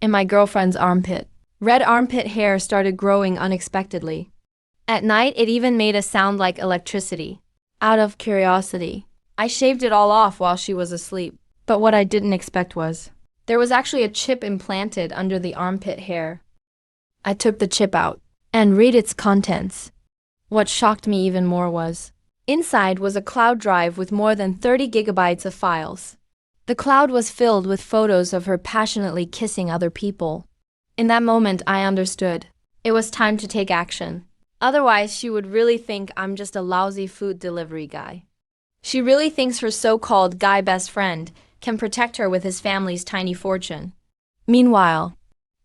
in my girlfriend's armpit. Red armpit hair started growing unexpectedly. At night, it even made a sound like electricity. Out of curiosity, I shaved it all off while she was asleep. But what I didn't expect was, there was actually a chip implanted under the armpit hair. I took the chip out and read its contents. What shocked me even more was, inside was a cloud drive with more than 30 gigabytes of files. The cloud was filled with photos of her passionately kissing other people. In that moment, I understood. It was time to take action. Otherwise, she would really think I'm just a lousy food delivery guy. She really thinks her so-called guy best friend can protect her with his family's tiny fortune. Meanwhile,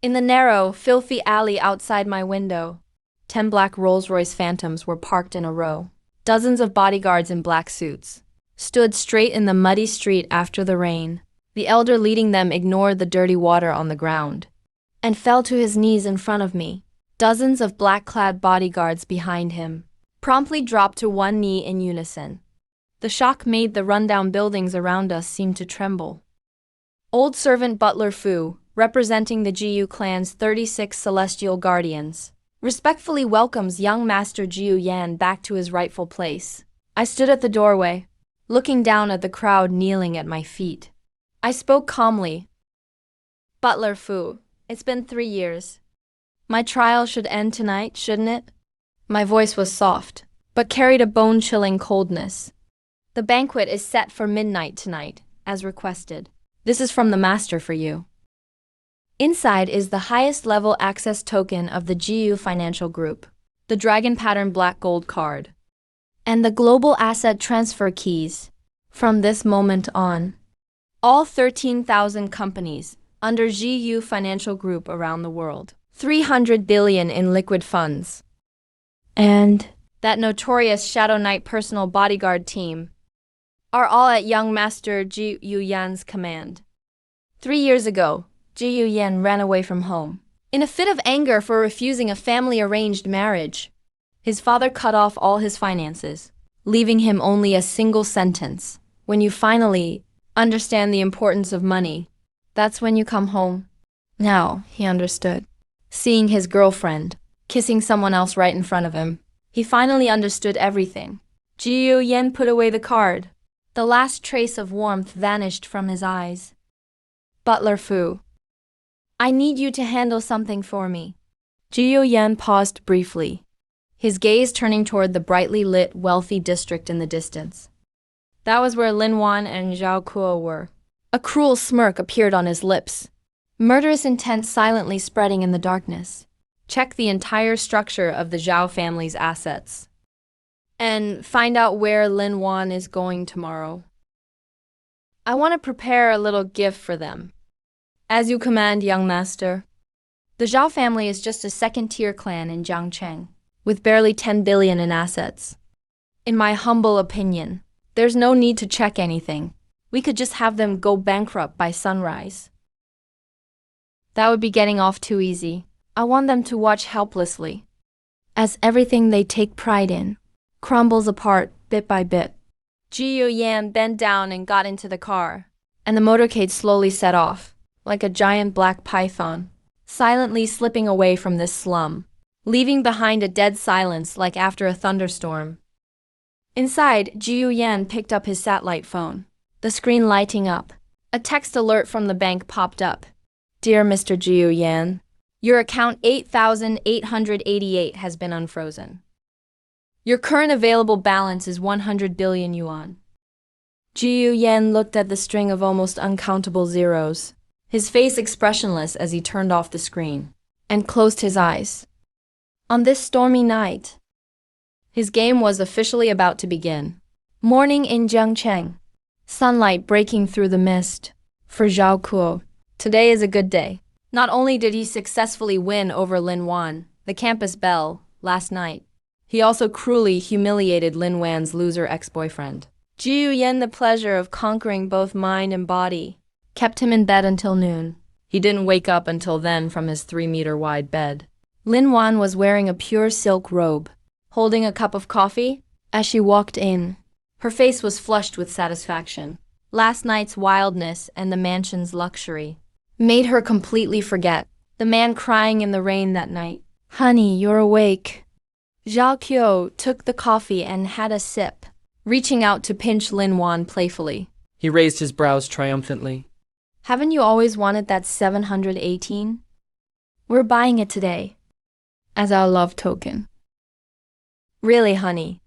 in the narrow, filthy alley outside my window, 10 black Rolls-Royce Phantoms were parked in a row. Dozens of bodyguards in black suits stood straight in the muddy street after the rain. The elder leading them ignored the dirty water on the ground and fell to his knees in front of me. Dozens of black-clad bodyguards behind him promptly dropped to one knee in unison. The shock made the rundown buildings around us seem to tremble. Old servant Butler Fu, representing the Jiyu clan's 36 celestial guardians, respectfully welcomes young Master Jiyu Yan back to his rightful place. I stood at the doorway, looking down at the crowd kneeling at my feet. I spoke calmly. Butler Fu, it's been 3 years. My trial should end tonight, shouldn't it? My voice was soft, but carried a bone-chilling coldness. The banquet is set for midnight tonight, as requested. This is from the master for you. Inside is the highest level access token of the GU Financial Group, the dragon pattern black gold card, and the global asset transfer keys. From this moment on, all 13,000 companies under GU Financial Group around the world, 300 billion in liquid funds, and that notorious Shadow Knight personal bodyguard team are all at young Master Jiyu Yan's command. 3 years ago, Jiyu Yan ran away from home in a fit of anger for refusing a family-arranged marriage. His father cut off all his finances, leaving him only a single sentence: when you finally understand the importance of money, that's when you come home. Now, he understood. Seeing his girlfriend kissing someone else right in front of him, he finally understood everything. Jiyu Yan put away the card. The last trace of warmth vanished from his eyes. Butler Fu, I need you to handle something for me. Jiyu Yan paused briefly, his gaze turning toward the brightly lit, wealthy district in the distance. That was where Lin Wan and Zhao Kuo were. A cruel smirk appeared on his lips, murderous intent silently spreading in the darkness. Check the entire structure of the Zhao family's assets and find out where Lin Wan is going tomorrow. I want to prepare a little gift for them. As you command, young master. The Zhao family is just a second-tier clan in Jiangcheng, with barely 10 billion in assets. In my humble opinion, there's no need to check anything. We could just have them go bankrupt by sunrise. That would be getting off too easy. I want them to watch helplessly as everything they take pride in crumbles apart bit by bit. Jiyu Yan bent down and got into the car, and the motorcade slowly set off, like a giant black python, silently slipping away from this slum, leaving behind a dead silence like after a thunderstorm. Inside, Jiyu Yan picked up his satellite phone, the screen lighting up. A text alert from the bank popped up. Dear Mr. Jiyu Yan, your account 8,888 has been unfrozen. Your current available balance is 100 billion yuan. Jiyu Yan looked at the string of almost uncountable zeros, his face expressionless as he turned off the screen and closed his eyes. On this stormy night, his game was officially about to begin. Morning in Jiangcheng, sunlight breaking through the mist. For Zhao Kuo, today is a good day. Not only did he successfully win over Lin Wan, the campus belle, last night, he also cruelly humiliated Lin Wan's loser ex-boyfriend. Jiyu Yan, the pleasure of conquering both mind and body, kept him in bed until noon. He didn't wake up until then from his 3-meter-wide bed. Lin Wan was wearing a pure silk robe, holding a cup of coffee. As she walked in, her face was flushed with satisfaction. Last night's wildness and the mansion's luxury made her completely forget the man crying in the rain that night. Honey, you're awake. Zhao Qiu took the coffee and had a sip, reaching out to pinch Lin Wan playfully. He raised his brows triumphantly. Haven't you always wanted that 718? We're buying it today, as our love token. Really, honey?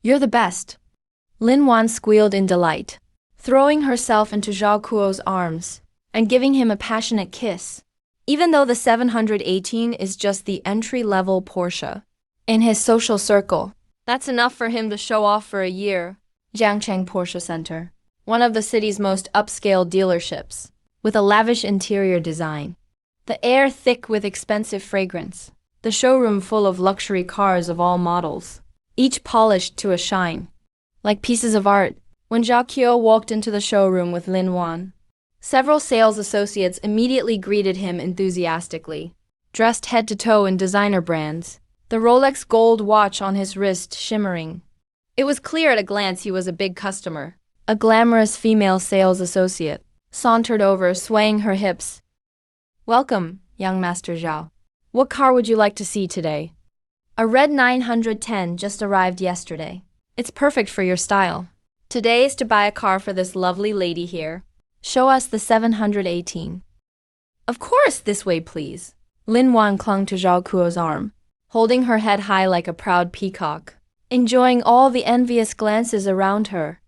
You're the best. Lin Wan squealed in delight, throwing herself into Zhao Qiu's arms and giving him a passionate kiss. Even though the 718 is just the entry-level Porsche in his social circle, that's enough for him to show off for a year. Jiangcheng Porsche Center, one of the city's most upscale dealerships, with a lavish interior design. The air thick with expensive fragrance. The showroom full of luxury cars of all models, each polished to a shine, like pieces of art. When Zhao Qiu walked into the showroom with Lin Wan, several sales associates immediately greeted him enthusiastically. Dressed head to toe in designer brands, the Rolex gold watch on his wrist shimmering. It was clear at a glance he was a big customer. A glamorous female sales associate sauntered over, swaying her hips. Welcome, young Master Zhao. What car would you like to see today? A red 910 just arrived yesterday. It's perfect for your style. Today is to buy a car for this lovely lady here. Show us the 718. Of course, this way please. Lin Wan clung to Zhao Qiu's arm, holding her head high like a proud peacock, enjoying all the envious glances around her.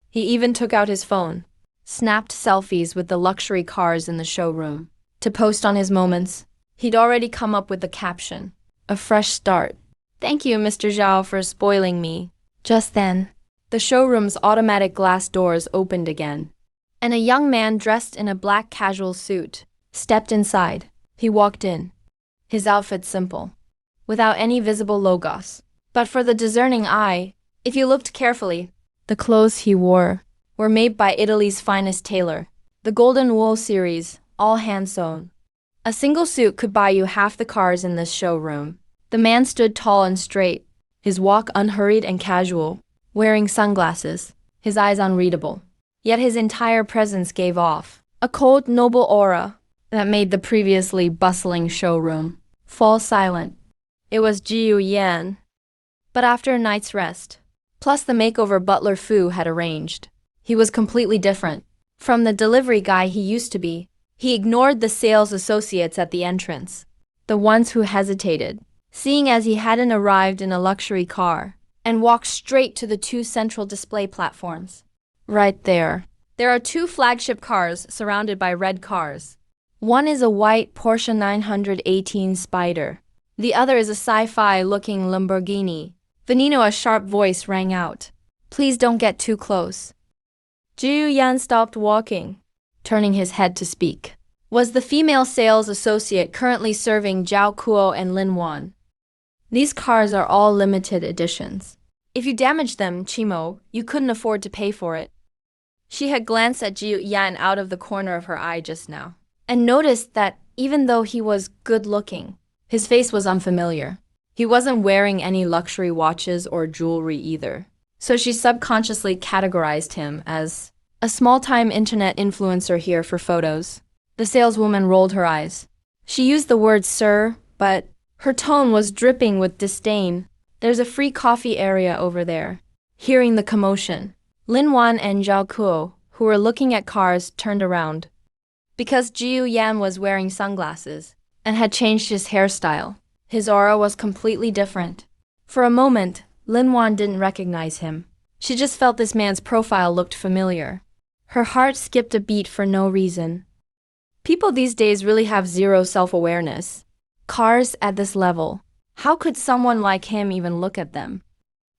He even took out his phone, snapped selfies with the luxury cars in the showroom. To post on his moments, he'd already come up with the caption, "A fresh start." Thank you, Mr. Zhao, for spoiling me. Just then, the showroom's automatic glass doors opened again, and a young man dressed in a black casual suit stepped inside. He walked in, his outfit simple, without any visible logos. But for the discerning eye, if you looked carefully, the clothes he wore were made by Italy's finest tailor, the Golden Wool series, all hand-sewn. A single suit could buy you half the cars in this showroom. The man stood tall and straight, his walk unhurried and casual, wearing sunglasses, his eyes unreadable. Yet his entire presence gave off a cold, noble aura that made the previously bustling showroom fall silent. It was Jiu Yan. But after a night's rest, plus the makeover butler Fu had arranged, he was completely different from the delivery guy he used to be. He ignored the sales associates at the entrance, the ones who hesitated, seeing as he hadn't arrived in a luxury car, and walked straight to the two central display platforms. Right there. There are two flagship cars surrounded by red cars. One is a white Porsche 918 Spider. The other is a sci-fi looking Lamborghini. Veneno, a sharp voice rang out. Please don't get too close. Jiu Yan stopped walking, turning his head to speak. Was the female sales associate currently serving Zhao Qiu and Lin Wan. These cars are all limited editions. If you damaged them, Chimo, you couldn't afford to pay for it. She had glanced at Jiu Yan out of the corner of her eye just now, and noticed that even though he was good-looking, his face was unfamiliar. He wasn't wearing any luxury watches or jewelry either, so she subconsciously categorized him as a small-time internet influencer here for photos. The saleswoman rolled her eyes. She used the word sir, but her tone was dripping with disdain. There's a free coffee area over there. Hearing the commotion, Lin Wan and Zhao Qiu, who were looking at cars, turned around. Because Jiu Yan was wearing sunglasses and had changed his hairstyle, his aura was completely different. For a moment, Lin Wan didn't recognize him. She just felt this man's profile looked familiar. Her heart skipped a beat for no reason. People these days really have zero self-awareness. Cars at this level. How could someone like him even look at them?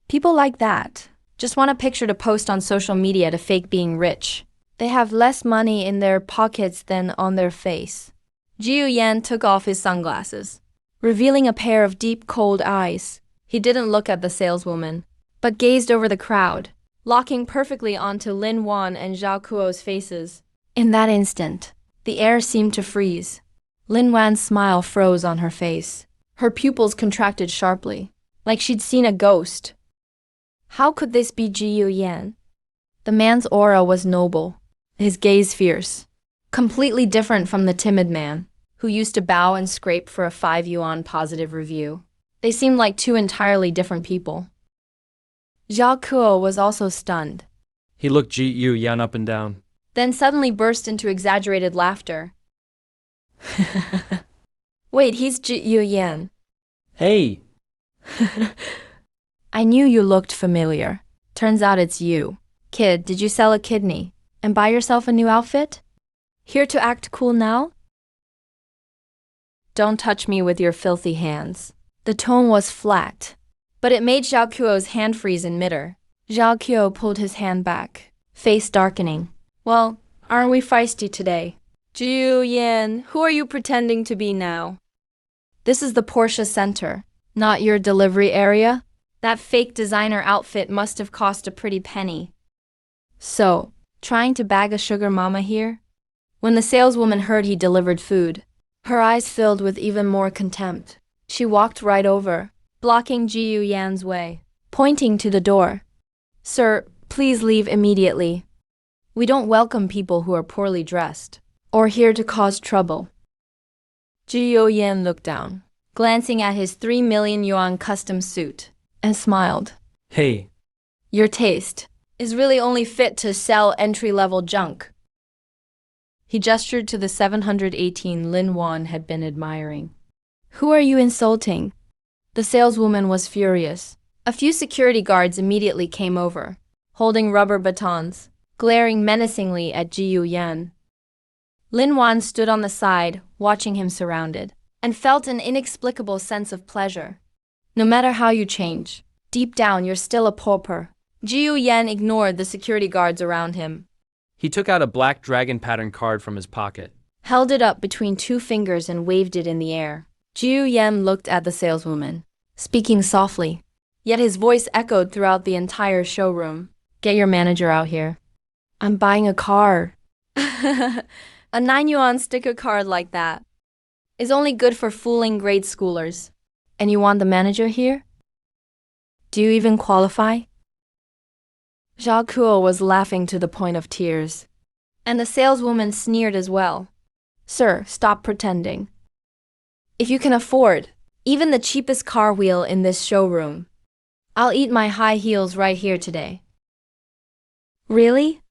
People like that just want a picture to post on social media to fake being rich. They have less money in their pockets than on their face. Jiu Yan took off his sunglasses, revealing a pair of deep, cold eyes. He didn't look at the saleswoman, but gazed over the crowd, locking perfectly onto Lin Wan and Zhao Qiu's faces. In that instant, the air seemed to freeze. Lin Wan's smile froze on her face. Her pupils contracted sharply, like she'd seen a ghost. How could this be Jiu Yan? The man's aura was noble, his gaze fierce. Completely different from the timid man, who used to bow and scrape for a 5 yuan positive review. They seemed like two entirely different people. Zhao Kuo was also stunned, He looked Ji Yan up and down. then suddenly burst into exaggerated laughter. Wait, he's Ji Yan. Hey! I knew you looked familiar. Turns out it's you. Kid, did you sell a kidney and buy yourself a new outfit? Here to act cool now? Don't touch me with your filthy hands. The tone was flat, but it made Zhao Kuo's hand freeze in midair. Zhao Kuo pulled his hand back, face darkening. Well, aren't we feisty today? Ju Yan, who are you pretending to be now? This is the Porsche Center, not your delivery area. That fake designer outfit must have cost a pretty penny. So, trying to bag a sugar mama here? When the saleswoman heard he delivered food, her eyes filled with even more contempt. She walked right over, blocking Ji Yan's way, pointing to the door. Sir, please leave immediately. We don't welcome people who are poorly dressed, or here to cause trouble. Ji Yan looked down, glancing at his 3 million yuan custom suit, and smiled. Hey! Your taste is really only fit to sell entry-level junk. He gestured to the 718 Lin Wan had been admiring. Who are you insulting? The saleswoman was furious. A few security guards immediately came over, holding rubber batons, glaring menacingly at Ji Yan. Lin Wan stood on the side, watching him surrounded, and felt an inexplicable sense of pleasure. No matter how you change, deep down you're still a pauper. Ji Yan ignored the security guards around him. He took out a black dragon pattern card from his pocket. Held it up between 2 fingers and waved it in the air. Ji Yan looked at the saleswoman, speaking softly, yet his voice echoed throughout the entire showroom. Get your manager out here. I'm buying a car. A 9 yuan sticker card like that is only good for fooling grade schoolers. And you want the manager here? Do you even qualify? Zhao Kuo was laughing to the point of tears, and the saleswoman sneered as well. Sir, stop pretending. If you can afford even the cheapest car wheel in this showroom, I'll eat my high heels right here today. Really?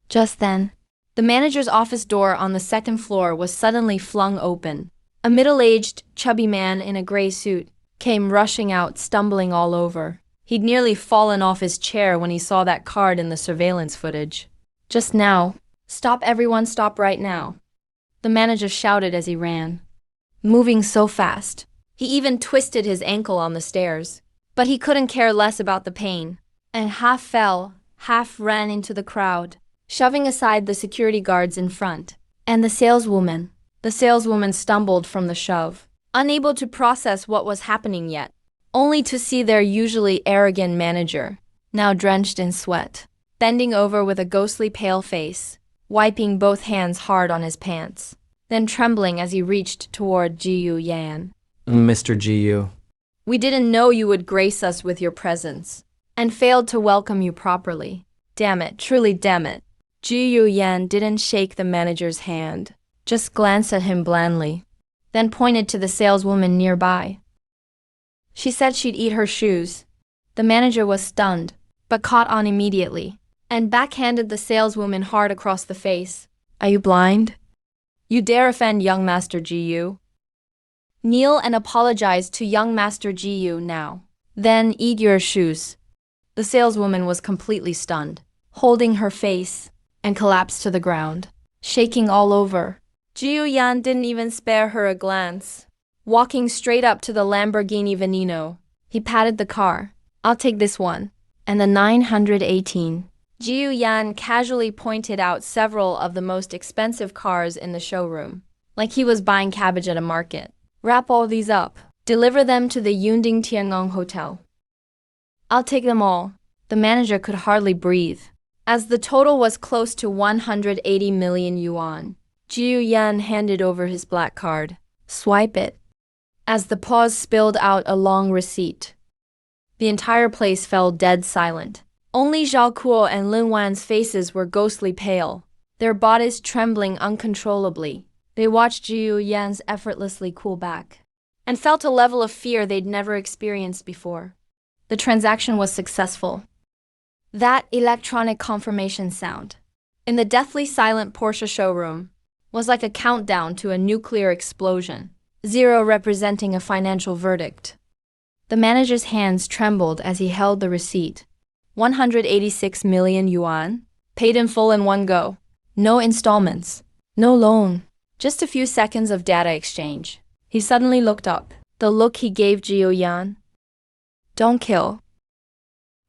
Just then, the manager's office door on the 2nd floor was suddenly flung open. A middle-aged, chubby man in a gray suit came rushing out, stumbling all over. He'd nearly fallen off his chair when he saw that card in the surveillance footage. Just now. Stop everyone, stop right now. The manager shouted as he ran, moving so fast. He even twisted his ankle on the stairs. But he couldn't care less about the pain, and half fell, half ran into the crowd, shoving aside the security guards in front. And the saleswoman. The saleswoman stumbled from the shove, unable to process what was happening yet, only to see their usually arrogant manager, now drenched in sweat, bending over with a ghostly pale face, wiping both hands hard on his pants, then trembling as he reached toward Ji Yan. Mr. Ji. We didn't know you would grace us with your presence, and failed to welcome you properly. Damn it, truly damn it. Ji Yan didn't shake the manager's hand, just glanced at him blandly, then pointed to the saleswoman nearby. She said she'd eat her shoes. The manager was stunned, but caught on immediately, and backhanded the saleswoman hard across the face. Are you blind? You dare offend young Master Ji? Kneel and apologize to young Master Ji now. Then eat your shoes. The saleswoman was completely stunned, holding her face, and collapsed to the ground, shaking all over. Ji Yan didn't even spare her a glance. Walking straight up to the Lamborghini Veneno, he patted the car. I'll take this one. And the 918. Ji Yan casually pointed out several of the most expensive cars in the showroom, like he was buying cabbage at a market. Wrap all these up. Deliver them to the Yunding Tiangong Hotel. I'll take them all. The manager could hardly breathe, as the total was close to 180 million yuan. Ji Yan handed over his black card. Swipe it. As the pause spilled out a long receipt. The entire place fell dead silent. Only Zhao Kuo and Lin Wan's faces were ghostly pale. their bodies trembling uncontrollably. They watched Jiu Yan's effortlessly cool back and felt a level of fear they'd never experienced before. The transaction was successful. That electronic confirmation sound in the deathly silent Porsche showroom was like a countdown to a nuclear explosion, 0 representing a financial verdict. The manager's hands trembled as he held the receipt. 186 million yuan, paid in full in one go. No installments, no loan, just a few seconds of data exchange. He suddenly looked up. The look he gave Jiu Yan. Don't kill.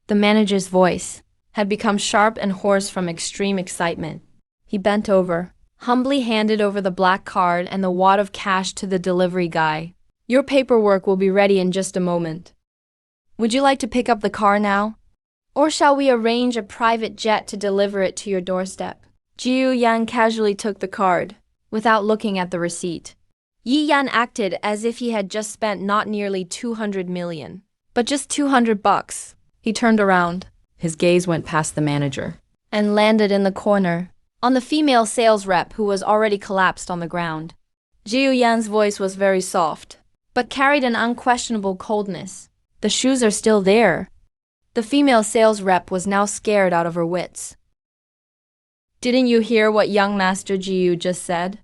The manager's voice had become sharp and hoarse from extreme excitement. He bent over, humbly handed over the black card and the wad of cash to the delivery guy. Your paperwork will be ready in just a moment. Would you like to pick up the car now? Or shall we arrange a private jet to deliver it to your doorstep? Jiu Yan casually took the card, without looking at the receipt. Yi Yan acted as if he had just spent not nearly 200 million, but just $200. He turned around. His gaze went past the manager and landed in the corner, on the female sales rep who was already collapsed on the ground. Jiu Yan's voice was very soft, but carried an unquestionable coldness. The shoes are still there. The female sales rep was now scared out of her wits. Didn't you hear what young Master Jiu just said?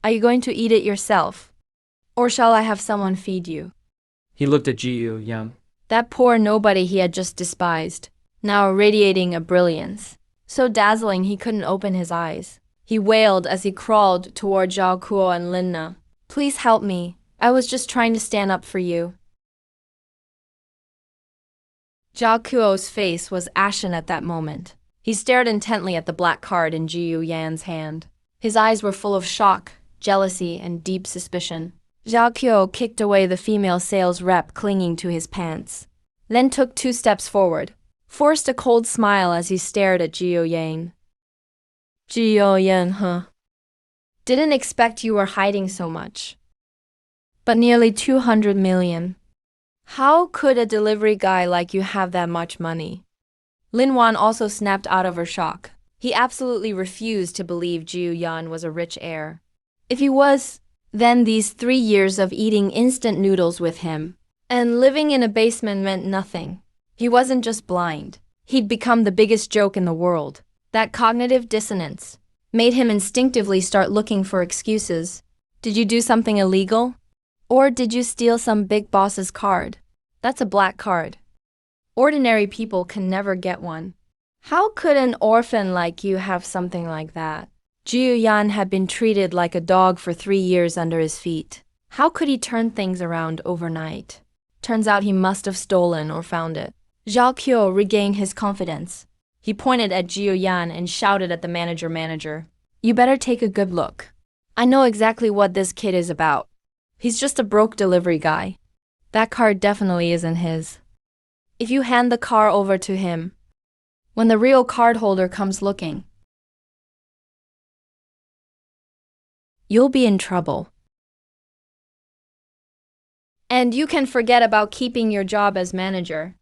Are you going to eat it yourself? Or shall I have someone feed you? He looked at Jiu Yan. That poor nobody he had just despised, now radiating a brilliance, so dazzling he couldn't open his eyes. He wailed as he crawled toward Zhao Kuo and Linna. Please help me. I was just trying to stand up for you. Zhao Kuo's face was ashen at that moment. He stared intently at the black card in Jiu Yan's hand. His eyes were full of shock, jealousy, and deep suspicion. Zhao Kuo kicked away the female sales rep clinging to his pants, then took 2 steps forward, forced a cold smile as he stared at Jiu Yan. Jiu Yan, huh? Didn't expect you were hiding so much. But nearly 200 million. How could a delivery guy like you have that much money? Lin Wan also snapped out of her shock. He absolutely refused to believe Jiu Yan was a rich heir. If he was, then these 3 years of eating instant noodles with him and living in a basement meant nothing. He wasn't just blind. He'd become the biggest joke in the world. That cognitive dissonance made him instinctively start looking for excuses. Did you do something illegal? Or did you steal some big boss's card? That's a black card. Ordinary people can never get one. How could an orphan like you have something like that? Jiu Yan had been treated like a dog for 3 years under his feet. How could he turn things around overnight? Turns out he must have stolen or found it. Zhao Qiu regained his confidence. He pointed at Jiu Yan and shouted at the manager. You better take a good look. I know exactly what this kid is about. He's just a broke delivery guy. That card definitely isn't his. If you hand the car over to him, when the real cardholder comes looking, you'll be in trouble. And you can forget about keeping your job as manager.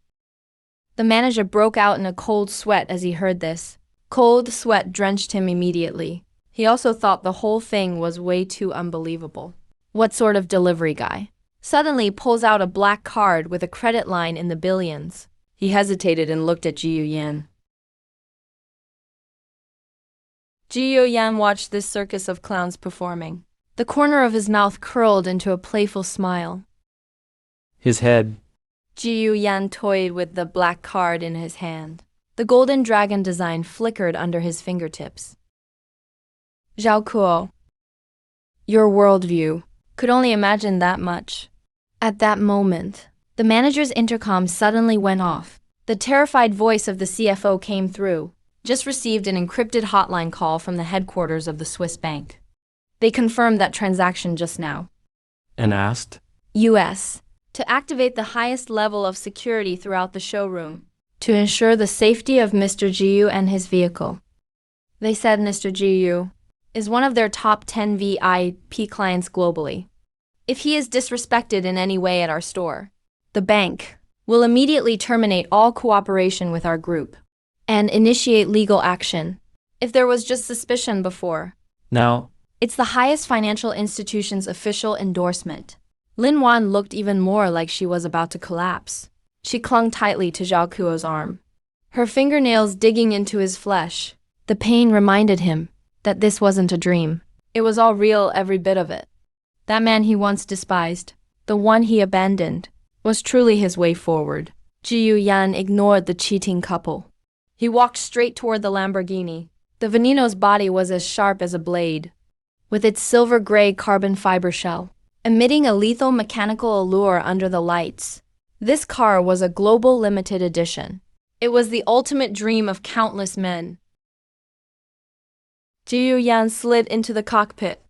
The manager broke out in a cold sweat as he heard this. Cold sweat drenched him immediately. He also thought the whole thing was way too unbelievable. What sort of delivery guy suddenly pulls out a black card with a credit line in the billions? He hesitated and looked at Jiu Yan. Jiu Yan watched this circus of clowns performing. The corner of his mouth curled into a playful smile. His head. Jiu Yan toyed with the black card in his hand. The golden dragon design flickered under his fingertips. Zhao Kuo, your worldview could only imagine that much. At that moment, the manager's intercom suddenly went off. The terrified voice of the CFO came through. Just received an encrypted hotline call from the headquarters of the Swiss bank. They confirmed that transaction just now. And asked? US. To activate the highest level of security throughout the showroom, to ensure the safety of Mr. Jiu and his vehicle. They said Mr. Jiu is one of their top 10 VIP clients globally. If he is disrespected in any way at our store, the bank will immediately terminate all cooperation with our group. and initiate legal action if there was just suspicion before. Now, It's the highest financial institution's official endorsement. Lin Wan looked even more like she was about to collapse. She clung tightly to Zhao Kuo's arm, her fingernails digging into his flesh. The pain reminded him that this wasn't a dream. It was all real, every bit of it. That man he once despised, the one he abandoned, was truly his way forward. Ji Yan ignored the cheating couple. He walked straight toward the Lamborghini. The Veneno's body was as sharp as a blade, with its silver-gray carbon fiber shell, emitting a lethal mechanical allure under the lights. This car was a global limited edition. It was the ultimate dream of countless men. Ji Yan slid into the cockpit.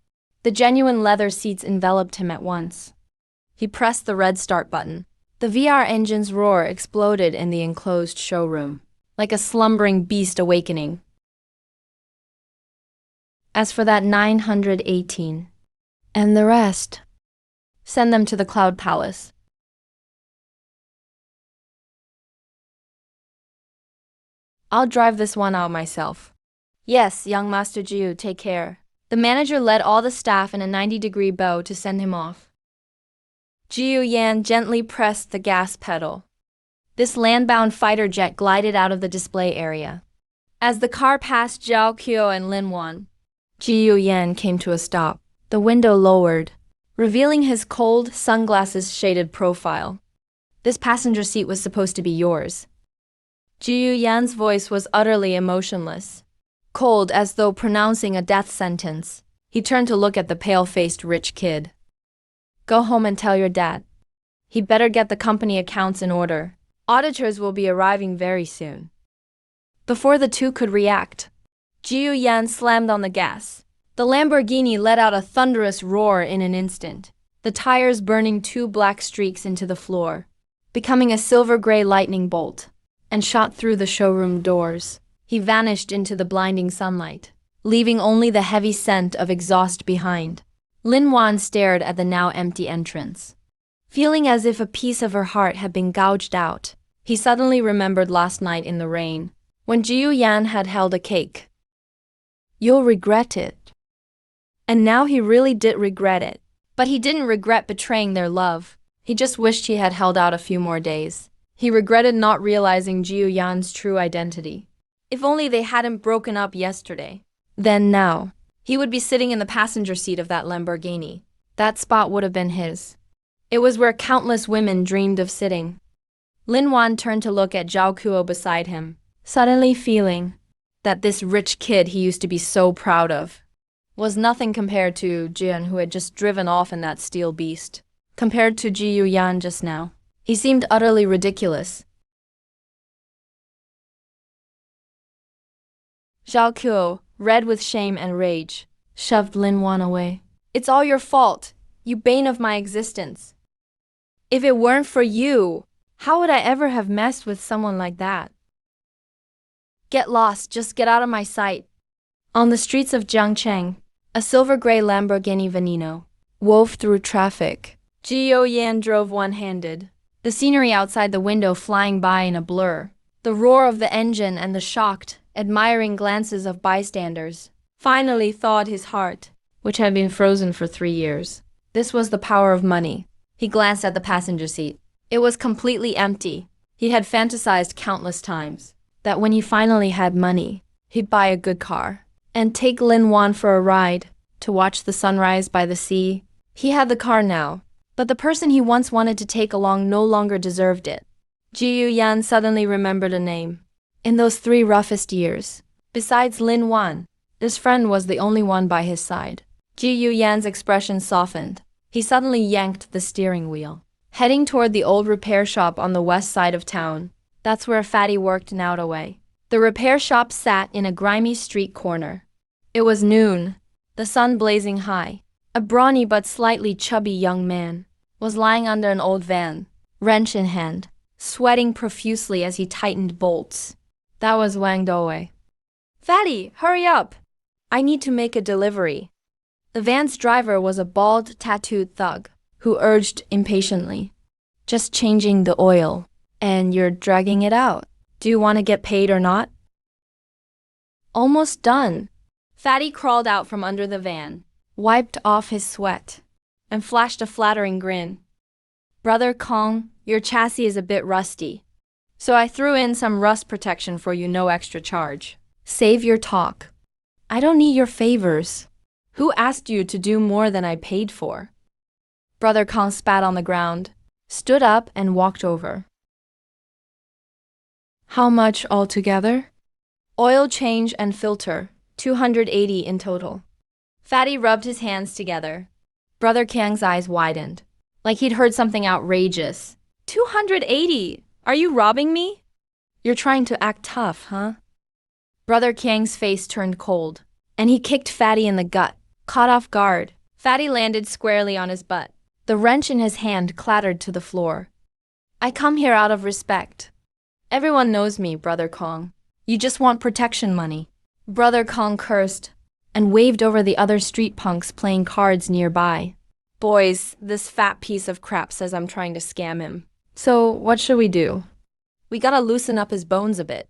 The genuine leather seats enveloped him at once. He pressed the red start button. The VR engine's roar exploded in the enclosed showroom, like a slumbering beast awakening. As for that 918, and the rest, send them to the Cloud Palace. I'll drive this one out myself. Yes, young Master Jiu, take care. The manager led all the staff in a 90-degree bow to send him off. Jiu Yan gently pressed the gas pedal. This land-bound fighter jet glided out of the display area. As the car passed Zhao Qiu and Lin Wan, Jiu Yan came to a stop. The window lowered, revealing his cold, sunglasses-shaded profile. This passenger seat was supposed to be yours. Jiu Yan's voice was utterly emotionless, cold as though pronouncing a death sentence. He turned to look at the pale-faced rich kid. Go home and tell your dad. He better get the company accounts in order. Auditors will be arriving very soon. Before the two could react, Jiu Yan slammed on the gas. The Lamborghini let out a thunderous roar in an instant, the tires burning two black streaks into the floor, becoming a silver-gray lightning bolt, and shot through the showroom doors. He vanished into the blinding sunlight, leaving only the heavy scent of exhaust behind. Lin Wan stared at the now empty entrance. Feeling as if a piece of her heart had been gouged out, he suddenly remembered last night in the rain, when Jiu Yan had held a cake. You'll regret it. And now he really did regret it. But he didn't regret betraying their love. He just wished he had held out a few more days. He regretted not realizing Jiu Yan's true identity. If only they hadn't broken up yesterday. Then now, he would be sitting in the passenger seat of that Lamborghini. That spot would have been his. It was where countless women dreamed of sitting. Lin Wan turned to look at Zhao Kuo beside him, suddenly feeling that this rich kid he used to be so proud of was nothing compared to Jian, who had just driven off in that steel beast. Compared to Jiu Yan just now, he seemed utterly ridiculous. Zhao Kuo, red with shame and rage, shoved Lin Wan away. It's all your fault, you bane of my existence. If it weren't for you, how would I ever have messed with someone like that? Get lost, just get out of my sight. On the streets of Jiangcheng, a silver-gray Lamborghini Veneno wove through traffic. Jiu Yan drove one-handed, the scenery outside the window flying by in a blur. The roar of the engine and the shocked, admiring glances of bystanders finally thawed his heart, which had been frozen for 3 years. This was the power of money. He glanced at the passenger seat. It was completely empty. He had fantasized countless times that when he finally had money, he'd buy a good car and take Lin Wan for a ride to watch the sunrise by the sea. He had the car now, but the person he once wanted to take along no longer deserved it. Jiu Yan suddenly remembered a name. In those 3 roughest years, besides Lin Wan, this friend was the only one by his side. Jiu Yan's expression softened. He suddenly yanked the steering wheel, heading toward the old repair shop on the west side of town. That's where Fatty worked an out away. The repair shop sat in a grimy street corner. It was noon, the sun blazing high. A brawny but slightly chubby young man was lying under an old van, wrench in hand, sweating profusely as he tightened bolts. That was Wang Doe. Fatty, hurry up! I need to make a delivery. The van's driver was a bald, tattooed thug who urged impatiently. Just changing the oil, and you're dragging it out. Do you want to get paid or not? Almost done. Fatty crawled out from under the van, wiped off his sweat, and flashed a flattering grin. Brother Kong, your chassis is a bit rusty, so I threw in some rust protection for you, no extra charge. Save your talk. I don't need your favors. Who asked you to do more than I paid for? Brother Kong spat on the ground, stood up and walked over. How much altogether? Oil change and filter, 280 in total. Fatty rubbed his hands together. Brother Kang's eyes widened, like he'd heard something outrageous. 280? Are you robbing me? You're trying to act tough, huh? Brother Kang's face turned cold, and he kicked Fatty in the gut. Caught off guard, Fatty landed squarely on his butt. The wrench in his hand clattered to the floor. I come here out of respect. Everyone knows me, Brother Kong. You just want protection money. Brother Kong cursed and waved over the other street punks playing cards nearby. Boys, this fat piece of crap says I'm trying to scam him. So what should we do? We gotta loosen up his bones a bit.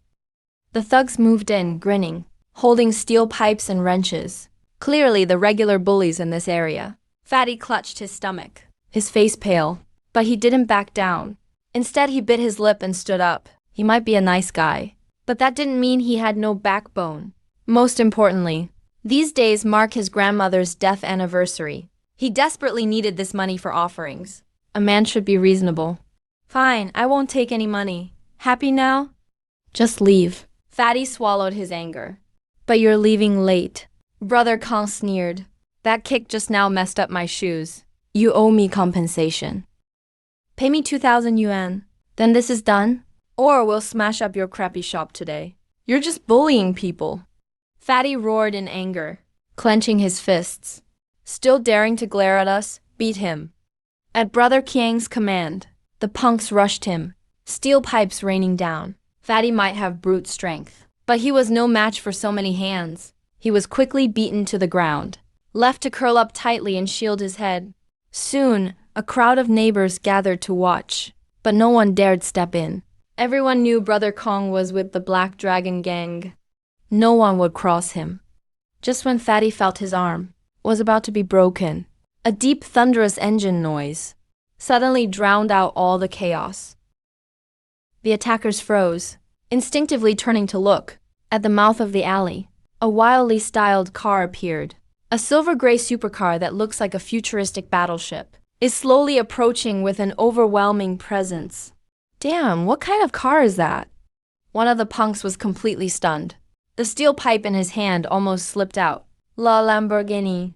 The thugs moved in, grinning, holding steel pipes and wrenches. Clearly the regular bullies in this area. Fatty clutched his stomach, his face pale, but he didn't back down. Instead, he bit his lip and stood up. He might be a nice guy, but that didn't mean he had no backbone. Most importantly, these days mark his grandmother's death anniversary. He desperately needed this money for offerings. A man should be reasonable. Fine, I won't take any money. Happy now? Just leave. Fatty swallowed his anger. But you're leaving late. Brother Kong sneered. That kick just now messed up my shoes. You owe me compensation. Pay me 2,000 yuan. Then this is done? Or we'll smash up your crappy shop today. You're just bullying people. Fatty roared in anger, clenching his fists. Still daring to glare at us, beat him. At Brother Kiang's command, the punks rushed him, steel pipes raining down. Fatty might have brute strength, but he was no match for so many hands. He was quickly beaten to the ground, left to curl up tightly and shield his head. Soon, a crowd of neighbors gathered to watch, but no one dared step in. Everyone knew Brother Kong was with the Black Dragon gang. No one would cross him. Just when Fatty felt his arm was about to be broken, a deep, thunderous engine noise suddenly drowned out all the chaos. The attackers froze, instinctively turning to look. At the mouth of the alley, a wildly styled car appeared. A silver-gray supercar that looks like a futuristic battleship is slowly approaching with an overwhelming presence. Damn, what kind of car is that? One of the punks was completely stunned. The steel pipe in his hand almost slipped out. La Lamborghini.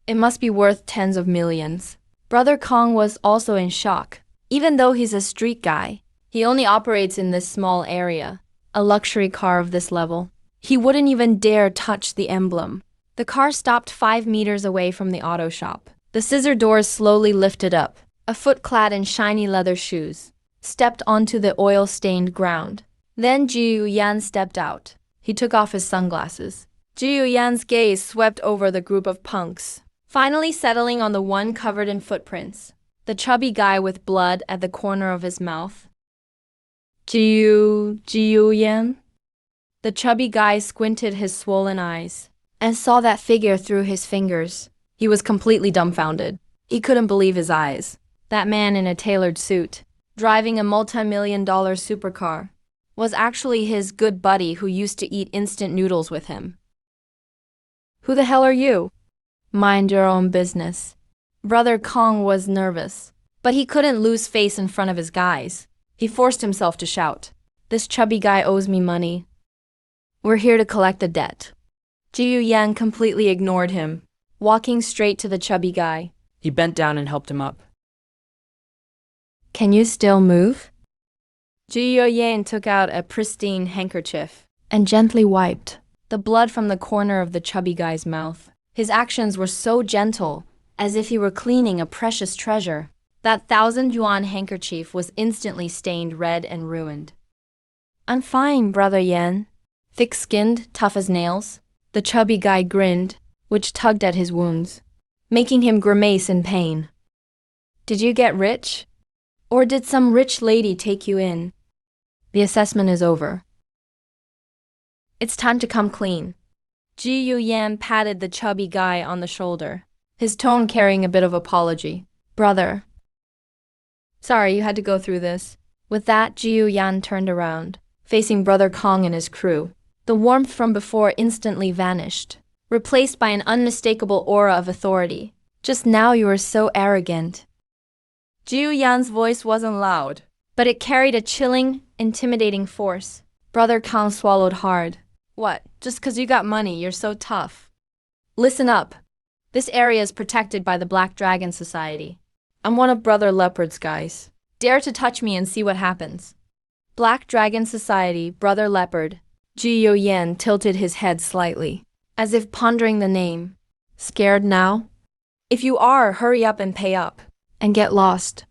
It must be worth tens of millions. Brother Kong was also in shock. Even though he's a street guy, he only operates in this small area. A luxury car of this level. He wouldn't even dare touch the emblem. The car stopped 5 meters away from the auto shop. The scissor doors slowly lifted up. A foot clad in shiny leather shoes stepped onto the oil-stained ground. Then Jiu Yan stepped out. He took off his sunglasses. Jiu Yan's gaze swept over the group of punks, finally settling on the one covered in footprints, the chubby guy with blood at the corner of his mouth. Jiu Yan? The chubby guy squinted his swollen eyes and saw that figure through his fingers. He was completely dumbfounded. He couldn't believe his eyes. That man in a tailored suit, driving a multi-million-dollar supercar, was actually his good buddy who used to eat instant noodles with him. Who the hell are you? Mind your own business. Brother Kong was nervous, but he couldn't lose face in front of his guys. He forced himself to shout, "This chubby guy owes me money. We're here to collect a debt." Jiu Yan completely ignored him, walking straight to the chubby guy. He bent down and helped him up. Can you still move? Jiu Yan took out a pristine handkerchief and gently wiped the blood from the corner of the chubby guy's mouth. His actions were so gentle, as if he were cleaning a precious treasure. That 1,000 yuan handkerchief was instantly stained red and ruined. I'm fine, Brother Yan. Thick-skinned, tough as nails, the chubby guy grinned, which tugged at his wounds, making him grimace in pain. Did you get rich? Or did some rich lady take you in? The assessment is over. It's time to come clean. Ji Yu Yan patted the chubby guy on the shoulder, his tone carrying a bit of apology. Brother. Sorry you had to go through this. With that, Ji Yu Yan turned around, facing Brother Kong and his crew. The warmth from before instantly vanished, replaced by an unmistakable aura of authority. Just now you were so arrogant. Ji Yu Yan's voice wasn't loud, but it carried a chilling, intimidating force. Brother Kong swallowed hard. What, just 'cause you got money, you're so tough? Listen up. This area is protected by the Black Dragon Society. I'm one of Brother Leopard's guys. Dare to touch me and see what happens. Black Dragon Society, Brother Leopard. Ji Yu Yan tilted his head slightly, as if pondering the name. Scared now? If you are, hurry up and pay up. And get lost.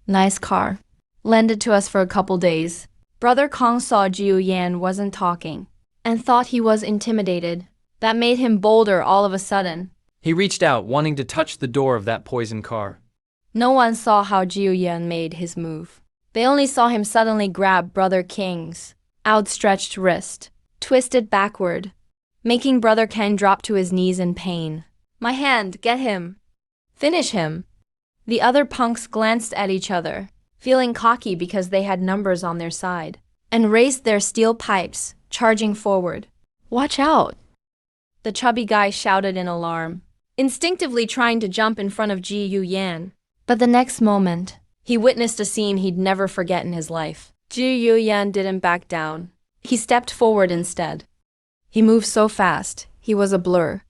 Nice car. Lend it to us for a couple days. Brother Kong saw Ji Yu Yan wasn't talking, and thought he was intimidated. That made him bolder all of a sudden. He reached out, wanting to touch the door of that poison car. No one saw how Ji Yu Yan made his move. They only saw him suddenly grab Brother King's outstretched wrist, twist it backward, making Brother Ken drop to his knees in pain. My hand, get him. Finish him. The other punks glanced at each other, feeling cocky because they had numbers on their side, and raised their steel pipes, charging forward. Watch out! The chubby guy shouted in alarm, instinctively trying to jump in front of Ji Yu Yan. But the next moment, he witnessed a scene he'd never forget in his life. Ji Yu Yan didn't back down. He stepped forward instead. He moved so fast, he was a blur,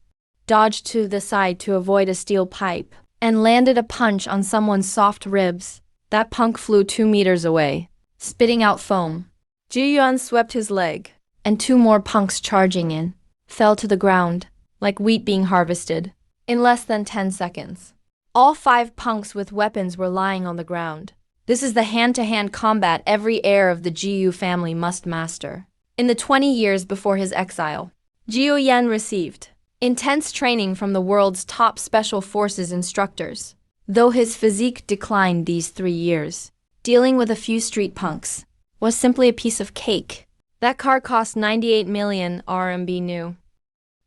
dodged to the side to avoid a steel pipe, and landed a punch on someone's soft ribs. That punk flew 2 meters away, spitting out foam. Ji Yuan swept his leg, and 2 more punks charging in, fell to the ground, like wheat being harvested, in less than 10 seconds. All 5 punks with weapons were lying on the ground. This is the hand-to-hand combat every heir of the Ji Yu family must master. In the 20 years before his exile, Ji Yu Yan received intense training from the world's top special forces instructors. Though his physique declined these 3 years, dealing with a few street punks was simply a piece of cake. That car cost 98 million RMB new.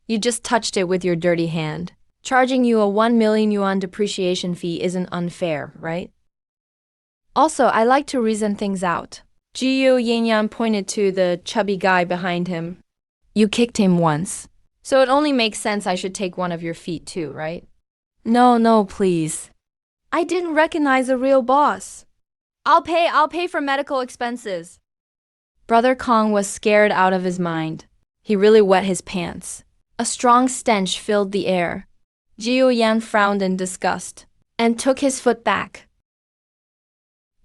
You just touched it with your dirty hand. Charging you a 1 million yuan depreciation fee isn't unfair, right? Also, I like to reason things out. Ji Yu Yan pointed to the chubby guy behind him. You kicked him once, so it only makes sense I should take one of your feet too, right? No, please. I didn't recognize a real boss. I'll pay for medical expenses. Brother Kong was scared out of his mind. He really wet his pants. A strong stench filled the air. Ji Yu Yan frowned in disgust and took his foot back.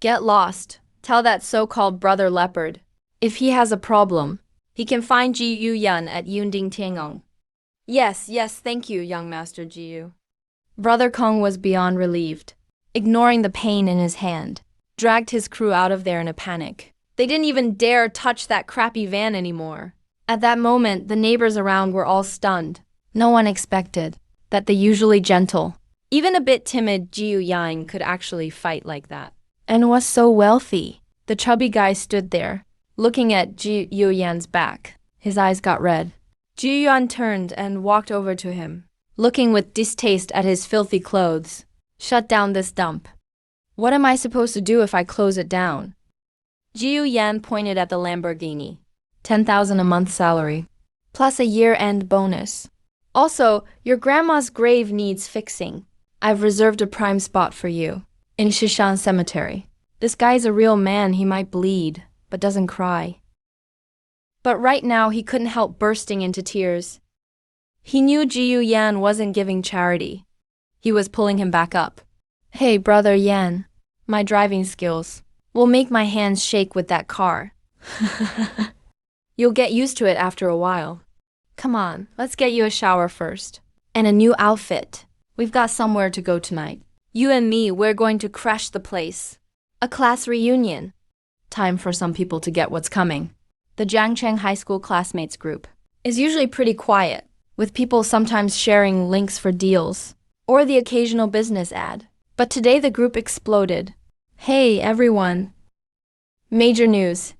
Get lost. Tell that so-called Brother Leopard. If he has a problem, he can find Ji Yu Yan at Yunding Tiangong. Yes, thank you, young Master Ji Yu. Brother Kong was beyond relieved. Ignoring the pain in his hand, dragged his crew out of there in a panic. They didn't even dare touch that crappy van anymore. At that moment, the neighbors around were all stunned. No one expected that the usually gentle, even a bit timid Ji Yu Yan could actually fight like that. And was so wealthy. The chubby guy stood there, looking at Ji Yu Yan's back. His eyes got red. Ji Yu Yan turned and walked over to him, looking with distaste at his filthy clothes. Shut down this dump. What am I supposed to do if I close it down? Ji Yu Yan pointed at the Lamborghini. 10,000 a month salary, plus a year-end bonus. Also, your grandma's grave needs fixing. I've reserved a prime spot for you, in Shishan Cemetery. This guy's a real man, he might bleed, but doesn't cry. But right now he couldn't help bursting into tears. He knew Ji Yu Yan wasn't giving charity. He was pulling him back up. Hey, Brother Yan, my driving skills will make my hands shake with that car. You'll get used to it after a while. Come on, let's get you a shower first. And a new outfit. We've got somewhere to go tonight. You and me, we're going to crash the place. A class reunion. Time for some people to get what's coming. The Jiangcheng High School classmates group is usually pretty quiet, with people sometimes sharing links for deals, or the occasional business ad. But today the group exploded. Hey, everyone. Major news.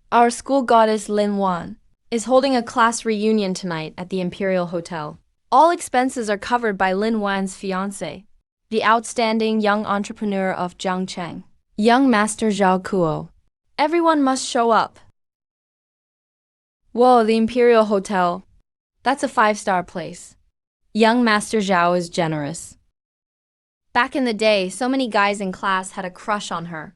Our school goddess Lin Wan is holding a class reunion tonight at the Imperial Hotel. All expenses are covered by Lin Wan's fiancé, the outstanding young entrepreneur of Jiangcheng, young master Zhao Kuo. Everyone must show up. Whoa, the Imperial Hotel. That's a 5-star place. Young master Zhao is generous. Back in the day, so many guys in class had a crush on her.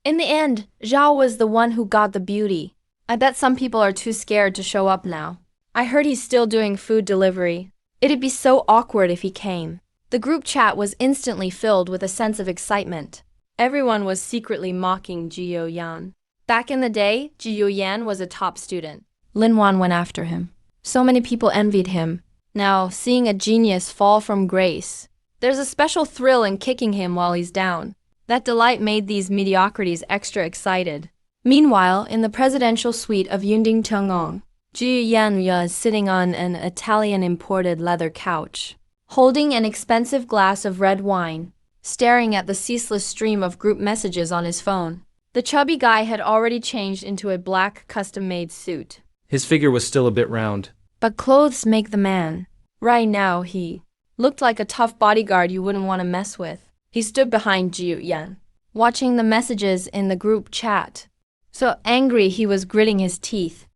In the end, Zhao was the one who got the beauty. I bet some people are too scared to show up now. I heard he's still doing food delivery. It'd be so awkward if he came. The group chat was instantly filled with a sense of excitement. Everyone was secretly mocking Ji Yuyan. Back in the day, Ji Yuyan was a top student. Lin Wan went after him. So many people envied him. Now, seeing a genius fall from grace, there's a special thrill in kicking him while he's down. That delight made these mediocrities extra excited. Meanwhile, in the presidential suite of Yunding Chengong, Ji Yuyan was sitting on an Italian-imported leather couch, holding an expensive glass of red wine, staring at the ceaseless stream of group messages on his phone. The chubby guy had already changed into a black custom-made suit. His figure was still a bit round. But clothes make the man. Right now, he looked like a tough bodyguard you wouldn't want to mess with. He stood behind Ji Yuyan, watching the messages in the group chat. So angry he was gritting his teeth.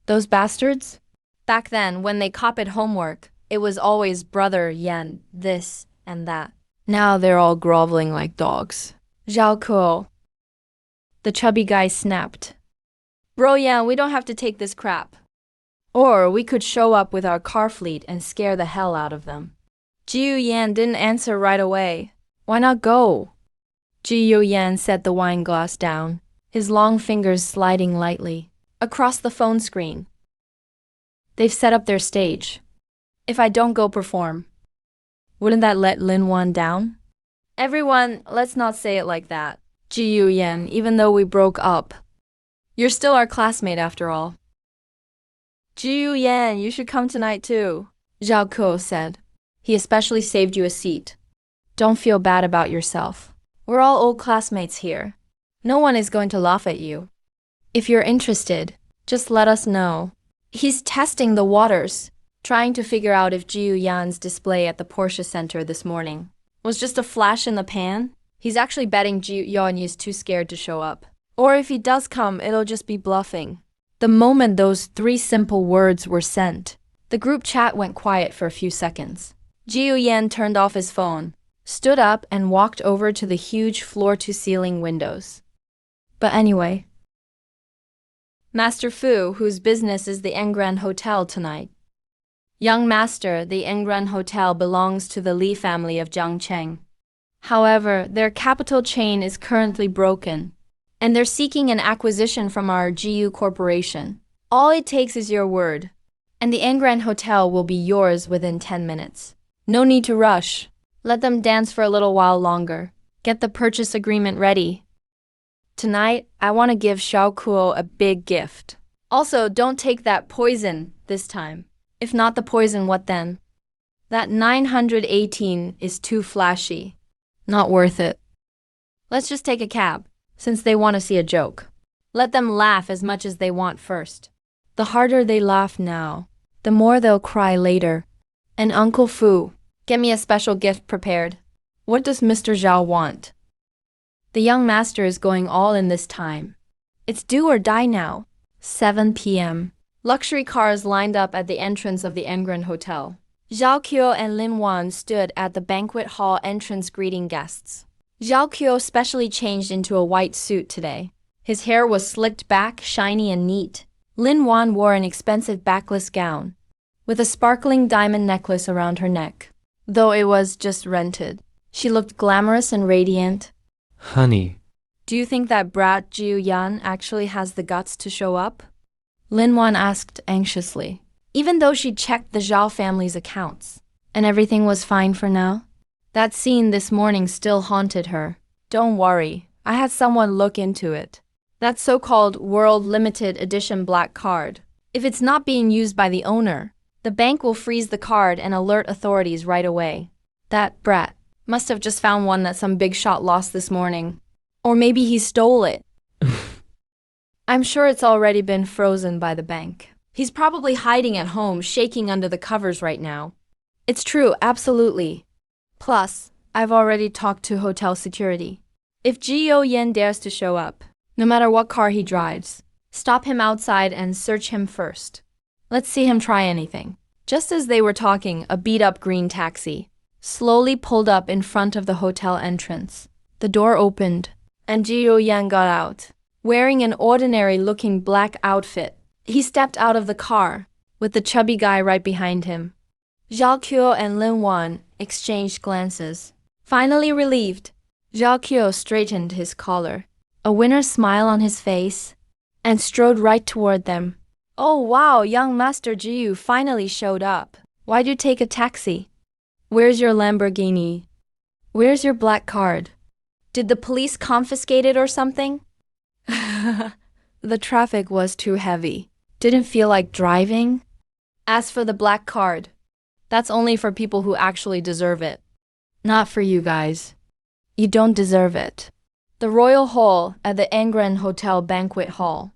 Those bastards? Back then, when they copied homework, it was always brother Yan, this and that. Now they're all groveling like dogs. Zhao Kuo. The chubby guy snapped. Bro Yan, we don't have to take this crap. Or we could show up with our car fleet and scare the hell out of them. Ji Yuyan didn't answer right away. Why not go? Ji Yuyan set the wine glass down, his long fingers sliding lightly across the phone screen. They've set up their stage. If I don't go perform, wouldn't that let Lin Wan down? Everyone, let's not say it like that. Ji Yuyan, even though we broke up, you're still our classmate after all. Ji Yuyan, you should come tonight too, Zhao Kuo said. He especially saved you a seat. Don't feel bad about yourself. We're all old classmates here. No one is going to laugh at you. If you're interested, just let us know. He's testing the waters, trying to figure out if Ji Yuyan's display at the Porsche Center this morning was just a flash in the pan. He's actually betting Ji Yuyan is too scared to show up. Or if he does come, it'll just be bluffing. The moment those 3 simple words were sent, the group chat went quiet for a few seconds. Ji Yuyan turned off his phone, stood up and walked over to the huge floor-to-ceiling windows. But anyway, Master Fu, whose business is the Engran Hotel tonight. Young Master, the Engran Hotel belongs to the Li family of Jiangcheng. However, their capital chain is currently broken, and they're seeking an acquisition from our GU Corporation. All it takes is your word, and the Engran Hotel will be yours within 10 minutes. No need to rush. Let them dance for a little while longer. Get the purchase agreement ready. Tonight, I want to give Zhao Kuo a big gift. Also, don't take that poison this time. If not the poison, what then? That 918 is too flashy. Not worth it. Let's just take a cab, since they want to see a joke. Let them laugh as much as they want first. The harder they laugh now, the more they'll cry later. And Uncle Fu, get me a special gift prepared. What does Mr. Zhao want? The young master is going all in this time. It's do or die now. 7 p.m. Luxury cars lined up at the entrance of the Engran Hotel. Zhao Kuo and Lin Wan stood at the banquet hall entrance greeting guests. Zhao Kuo specially changed into a white suit today. His hair was slicked back, shiny and neat. Lin Wan wore an expensive backless gown, with a sparkling diamond necklace around her neck. Though it was just rented, she looked glamorous and radiant. Honey. Do you think that brat Ji Yuyan actually has the guts to show up? Lin Wan asked anxiously, even though she checked the Zhao family's accounts, and everything was fine for now. That scene this morning still haunted her. Don't worry, I had someone look into it. That so-called World Limited Edition black card. If it's not being used by the owner, the bank will freeze the card and alert authorities right away. That brat must have just found one that some big shot lost this morning. Or maybe he stole it. I'm sure it's already been frozen by the bank. He's probably hiding at home, shaking under the covers right now. It's true, absolutely. Plus, I've already talked to hotel security. If Jiyo Yen dares to show up, no matter what car he drives, stop him outside and search him first. Let's see him try anything. Just as they were talking, a beat-up green taxi slowly pulled up in front of the hotel entrance. The door opened, and Jiyo Yan got out, wearing an ordinary-looking black outfit. He stepped out of the car, with the chubby guy right behind him. Zhao Qiu and Lin Wan exchanged glances. Finally relieved, Zhao Qiu straightened his collar, a winner's smile on his face, and strode right toward them. Oh wow, young Master Jiyu finally showed up. Why'd you take a taxi? Where's your Lamborghini? Where's your black card? Did the police confiscate it or something? The traffic was too heavy. Didn't feel like driving. As for the black card, that's only for people who actually deserve it. Not for you guys. You don't deserve it. The royal hall at the Angren Hotel Banquet Hall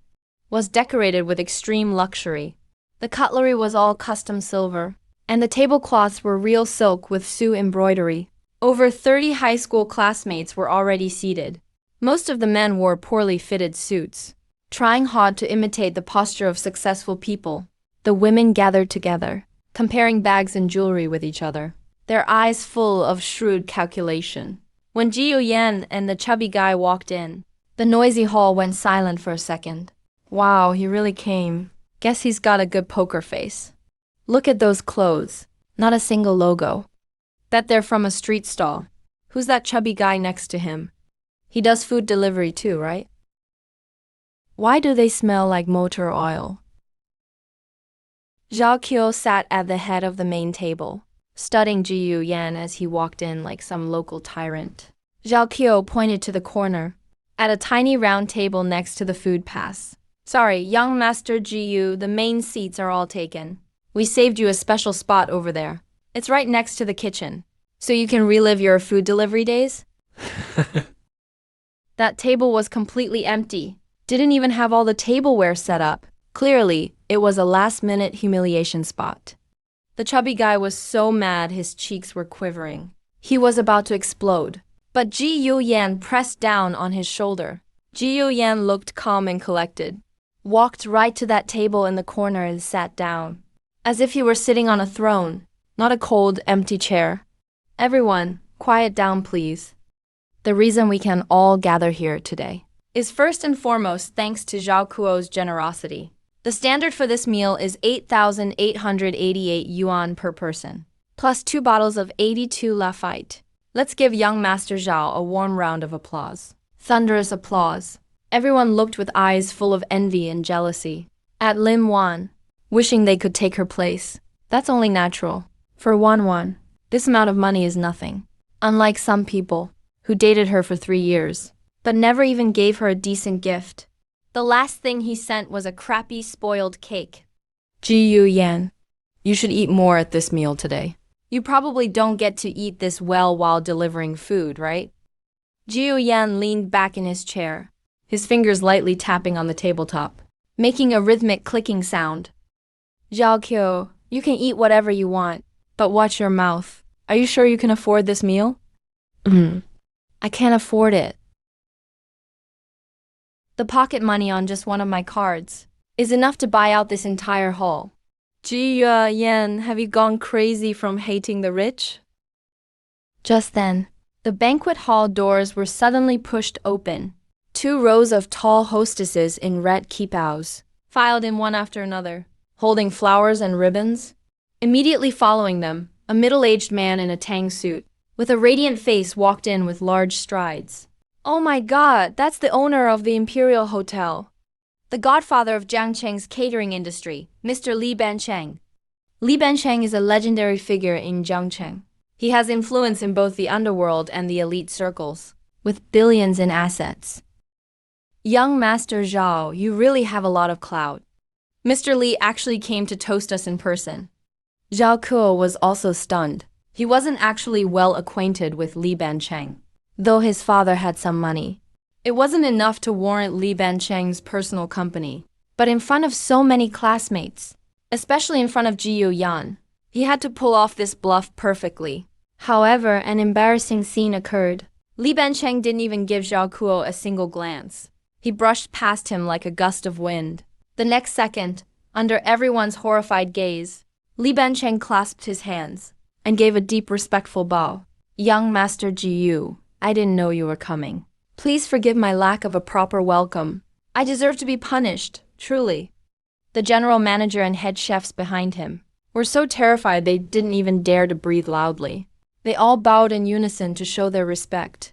was decorated with extreme luxury. The cutlery was all custom silver, and the tablecloths were real silk with Sioux embroidery. Over 30 high school classmates were already seated. Most of the men wore poorly fitted suits, trying hard to imitate the posture of successful people. The women gathered together, comparing bags and jewelry with each other, their eyes full of shrewd calculation. When Jiyu Yan and the chubby guy walked in, the noisy hall went silent for a second. Wow, he really came. Guess he's got a good poker face. Look at those clothes. Not a single logo. Bet they're from a street stall. Who's that chubby guy next to him? He does food delivery too, right? Why do they smell like motor oil? Zhao Qiu sat at the head of the main table, studying Jiyu Yan as he walked in like some local tyrant. Zhao Qiu pointed to the corner, at a tiny round table next to the food pass. Sorry, young Master Jiyu, the main seats are all taken. We saved you a special spot over there. It's right next to the kitchen, so you can relive your food delivery days. That table was completely empty. Didn't even have all the tableware set up. Clearly, it was a last-minute humiliation spot. The chubby guy was so mad his cheeks were quivering. He was about to explode. But Jiyu Yan pressed down on his shoulder. Jiyu Yan looked calm and collected, walked right to that table in the corner and sat down, as if he were sitting on a throne, not a cold, empty chair. Everyone, quiet down please. The reason we can all gather here today is first and foremost thanks to Zhao Kuo's generosity. The standard for this meal is 8,888 yuan per person, plus 2 bottles of 82 Lafite. Let's give young Master Zhao a warm round of applause. Thunderous applause. Everyone looked with eyes full of envy and jealousy at Lim Wan, wishing they could take her place. That's only natural. For Wan, this amount of money is nothing. Unlike some people who dated her for 3 years, but never even gave her a decent gift. The last thing he sent was a crappy, spoiled cake. Jiyu Yan, you should eat more at this meal today. You probably don't get to eat this well while delivering food, right? Jiyu Yan leaned back in his chair, his fingers lightly tapping on the tabletop, making a rhythmic clicking sound. Zhao Qiu, you can eat whatever you want, but watch your mouth. Are you sure you can afford this meal? I can't afford it. The pocket money on just one of my cards is enough to buy out this entire hall. Jiyu Yan, have you gone crazy from hating the rich? Just then, the banquet hall doors were suddenly pushed open. 2 rows of tall hostesses in red kipaos filed in one after another, holding flowers and ribbons. Immediately following them, a middle-aged man in a tang suit, with a radiant face walked in with large strides. Oh my god, that's the owner of the Imperial Hotel. The godfather of Jiangcheng's catering industry, Mr. Li Bancheng. Li Bancheng is a legendary figure in Jiangcheng. He has influence in both the underworld and the elite circles, with billions in assets. Young Master Zhao, you really have a lot of clout. Mr. Li actually came to toast us in person. Zhao Kuo was also stunned. He wasn't actually well acquainted with Li Bancheng, though his father had some money. It wasn't enough to warrant Li Bancheng's personal company, but in front of so many classmates, especially in front of Ji Yan, he had to pull off this bluff perfectly. However, an embarrassing scene occurred. Li Bancheng didn't even give Zhao Kuo a single glance. He brushed past him like a gust of wind. The next second, under everyone's horrified gaze, Li Bancheng clasped his hands and gave a deep respectful bow. Young Master Ji Yu, I didn't know you were coming. Please forgive my lack of a proper welcome. I deserve to be punished, truly. The general manager and head chefs behind him were so terrified they didn't even dare to breathe loudly. They all bowed in unison to show their respect.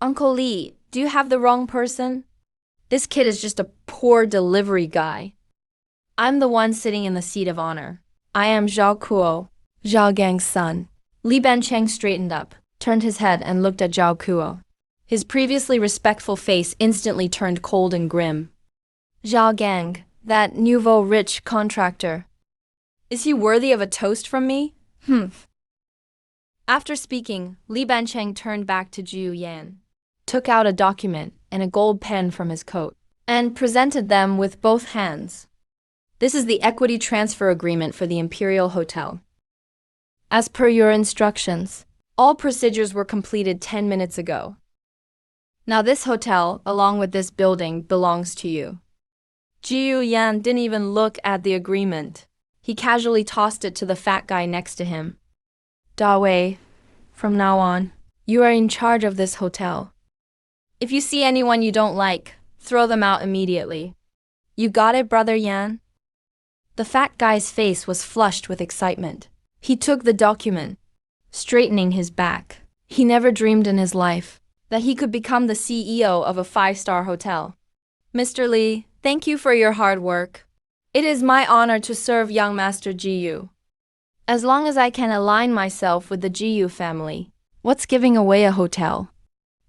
Uncle Li, do you have the wrong person? This kid is just a poor delivery guy. I'm the one sitting in the seat of honor. I am Zhao Kuo, Zhao Gang's son. Li Bancheng straightened up, turned his head and looked at Zhao Kuo. His previously respectful face instantly turned cold and grim. Zhao Gang, that nouveau rich contractor. Is he worthy of a toast from me? After speaking, Li Bancheng turned back to Zhu Yan, took out a document and a gold pen from his coat, and presented them with both hands. This is the equity transfer agreement for the Imperial Hotel. As per your instructions, all procedures were completed 10 minutes ago. Now this hotel, along with this building, belongs to you. Ji Yan didn't even look at the agreement. He casually tossed it to the fat guy next to him. Da Wei, from now on, you are in charge of this hotel. If you see anyone you don't like, throw them out immediately. You got it, Brother Yan? The fat guy's face was flushed with excitement. He took the document, straightening his back. He never dreamed in his life that he could become the CEO of a 5-star hotel. Mr. Li, thank you for your hard work. It is my honor to serve young Master Ji Yu. As long as I can align myself with the Ji Yu family, what's giving away a hotel?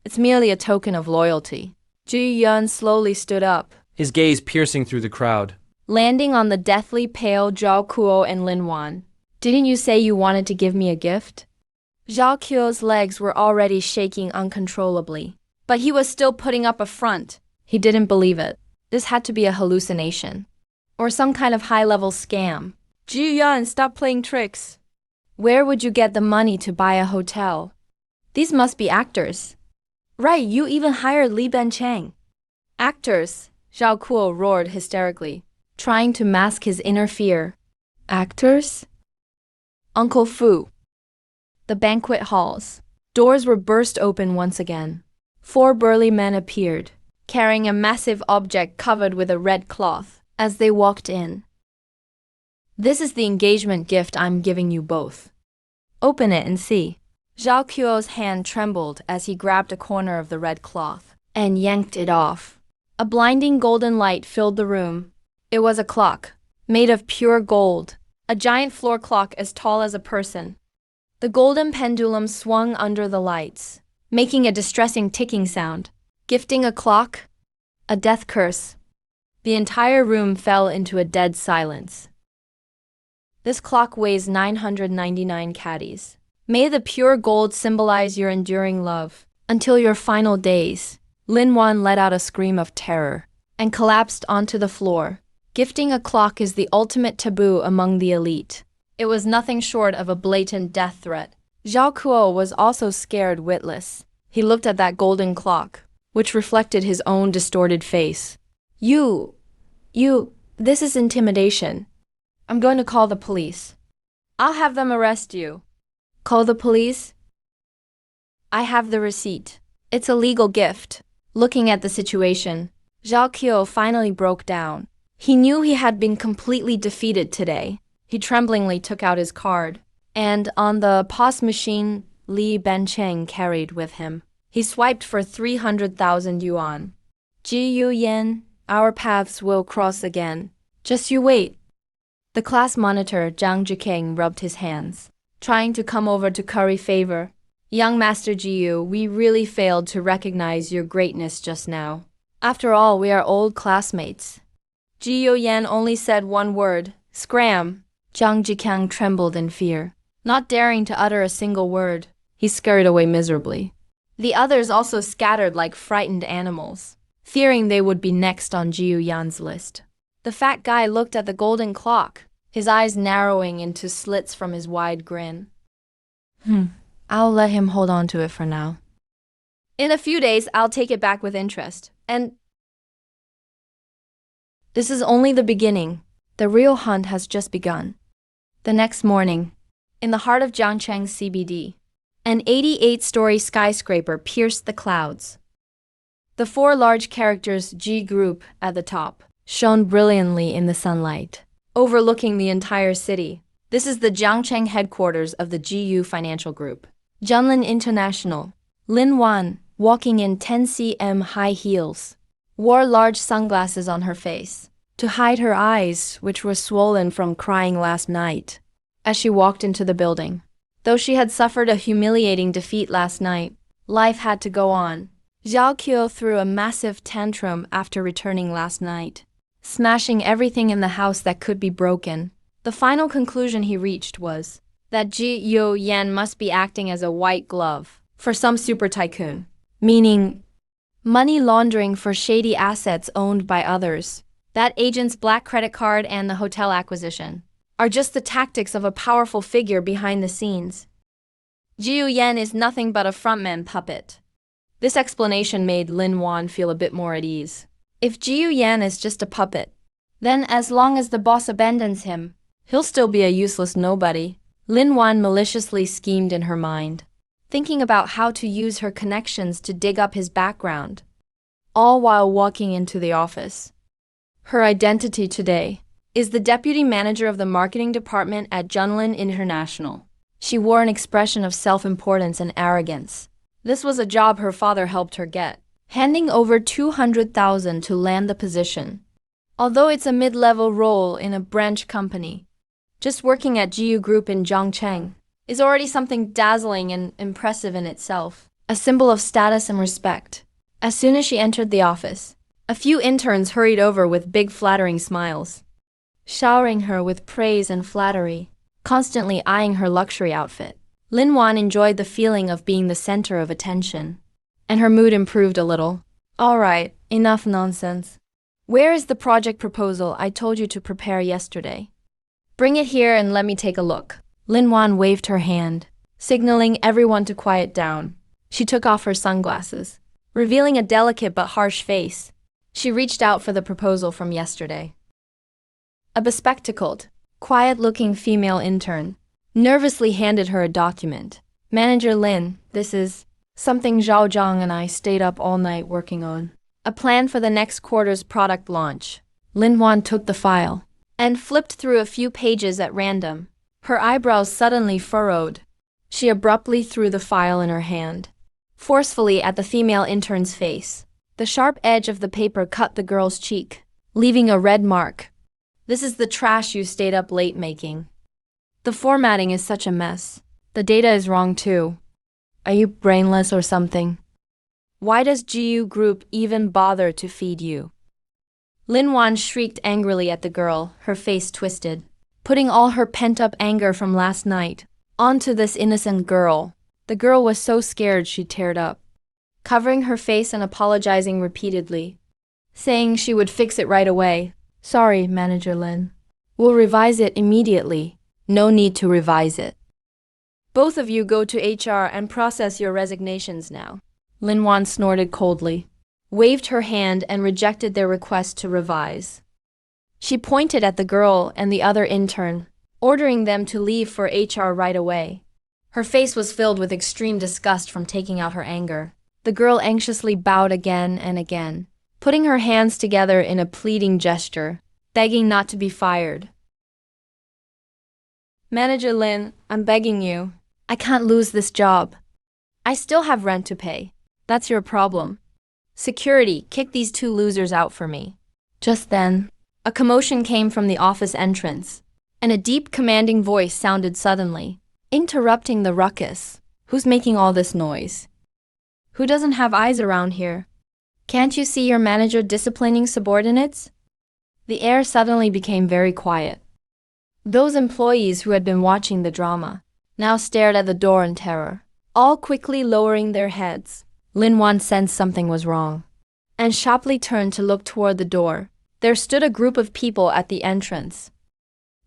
It's merely a token of loyalty. Ji Yan slowly stood up, his gaze piercing through the crowd. landing on the deathly pale Zhao Kuo and Lin Wan. Didn't you say you wanted to give me a gift? Zhao Kuo's legs were already shaking uncontrollably, but he was still putting up a front. He didn't believe it. This had to be a hallucination, or some kind of high-level scam. Ji Yan, stop playing tricks. Where would you get the money to buy a hotel? These must be actors. Right, you even hired Li Bancheng. Actors, Zhao Kuo roared hysterically, trying to mask his inner fear. Actors? Uncle Fu. The banquet halls. Doors were burst open once again. 4 burly men appeared, carrying a massive object covered with a red cloth, as they walked in. This is the engagement gift I'm giving you both. Open it and see. Zhao Kuo's hand trembled as he grabbed a corner of the red cloth and yanked it off. A blinding golden light filled the room. It was a clock, made of pure gold, a giant floor clock as tall as a person. The golden pendulum swung under the lights, making a distressing ticking sound. Gifting a clock? A death curse. The entire room fell into a dead silence. This clock weighs 999 caddies. May the pure gold symbolize your enduring love until your final days. Lin Wan let out a scream of terror and collapsed onto the floor. Gifting a clock is the ultimate taboo among the elite. It was nothing short of a blatant death threat. Zhao Kuo was also scared witless. He looked at that golden clock, which reflected his own distorted face. This is intimidation. I'm going to call the police. I'll have them arrest you. Call the police? I have the receipt. It's a legal gift. Looking at the situation, Zhao Kuo finally broke down. He knew he had been completely defeated today. He tremblingly took out his card, and on the POS machine Li Bancheng carried with him, he swiped for 300,000 yuan. Ji Yan, our paths will cross again. Just you wait. The class monitor Zhang Zhiking rubbed his hands, trying to come over to curry favor. Young Master Jiyu, we really failed to recognize your greatness just now. After all, we are old classmates. Jiyu Yan only said one word, scram. Zhang Zhiking trembled in fear. Not daring to utter a single word, he scurried away miserably. The others also scattered like frightened animals, fearing they would be next on Jiu Yan's list. The fat guy looked at the golden clock, his eyes narrowing into slits from his wide grin. I'll let him hold on to it for now. In a few days, I'll take it back with interest. And this is only the beginning. The real hunt has just begun. The next morning, in the heart of Jiangcheng's CBD, an 88-story skyscraper pierced the clouds. The four large characters G Group at the top shone brilliantly in the sunlight, overlooking the entire city. This is the Jiangcheng headquarters of the GU Financial Group. Junlin International. Lin Wan, walking in 10 cm high heels, wore large sunglasses on her face to hide her eyes, which were swollen from crying last night, as she walked into the building. Though she had suffered a humiliating defeat last night, life had to go on. Zhao Qiu threw a massive tantrum after returning last night, smashing everything in the house that could be broken. The final conclusion he reached was that Ji Yan must be acting as a white glove for some super tycoon, meaning money laundering for shady assets owned by others. That agent's black credit card and the hotel acquisition are just the tactics of a powerful figure behind the scenes. Jiu Yan is nothing but a frontman puppet. This explanation made Lin Wan feel a bit more at ease. If Jiu Yan is just a puppet, then as long as the boss abandons him, he'll still be a useless nobody. Lin Wan maliciously schemed in her mind, thinking about how to use her connections to dig up his background, all while walking into the office. Her identity today is the deputy manager of the marketing department at Junlin International. She wore an expression of self-importance and arrogance. This was a job her father helped her get, handing over 200,000 to land the position. Although it's a mid-level role in a branch company, just working at GU Group in Jiangcheng is already something dazzling and impressive in itself, a symbol of status and respect. As soon as she entered the office, a few interns hurried over with big flattering smiles, showering her with praise and flattery, constantly eyeing her luxury outfit. Lin Wan enjoyed the feeling of being the center of attention, and her mood improved a little. All right, enough nonsense. Where is the project proposal I told you to prepare yesterday? Bring it here and let me take a look. Lin Wan waved her hand, signaling everyone to quiet down. She took off her sunglasses, revealing a delicate but harsh face. She reached out for the proposal from yesterday. A bespectacled, quiet-looking female intern nervously handed her a document. Manager Lin, this is something Zhao Zhang and I stayed up all night working on. A plan for the next quarter's product launch. Lin Wan took the file and flipped through a few pages at random. Her eyebrows suddenly furrowed. She abruptly threw the file in her hand, forcefully at the female intern's face. The sharp edge of the paper cut the girl's cheek, leaving a red mark. This is the trash you stayed up late making. The formatting is such a mess. The data is wrong too. Are you brainless or something? Why does GU Group even bother to feed you? Lin Wan shrieked angrily at the girl, her face twisted, putting all her pent-up anger from last night onto this innocent girl. The girl was so scared she teared up, covering her face and apologizing repeatedly, saying she would fix it right away. Sorry, Manager Lin. We'll revise it immediately. No need to revise it. Both of you go to HR and process your resignations now. Lin Wan snorted coldly, waved her hand and rejected their request to revise. She pointed at the girl and the other intern, ordering them to leave for HR right away. Her face was filled with extreme disgust from taking out her anger. The girl anxiously bowed again and again, putting her hands together in a pleading gesture, begging not to be fired. Manager Lin, I'm begging you. I can't lose this job. I still have rent to pay. That's your problem. Security, kick these two losers out for me. Just then, a commotion came from the office entrance, and a deep, commanding voice sounded suddenly, interrupting the ruckus. Who's making all this noise? Who doesn't have eyes around here? Can't you see your manager disciplining subordinates? The air suddenly became very quiet. Those employees who had been watching the drama now stared at the door in terror, all quickly lowering their heads. Lin Wan sensed something was wrong and sharply turned to look toward the door. There stood a group of people at the entrance,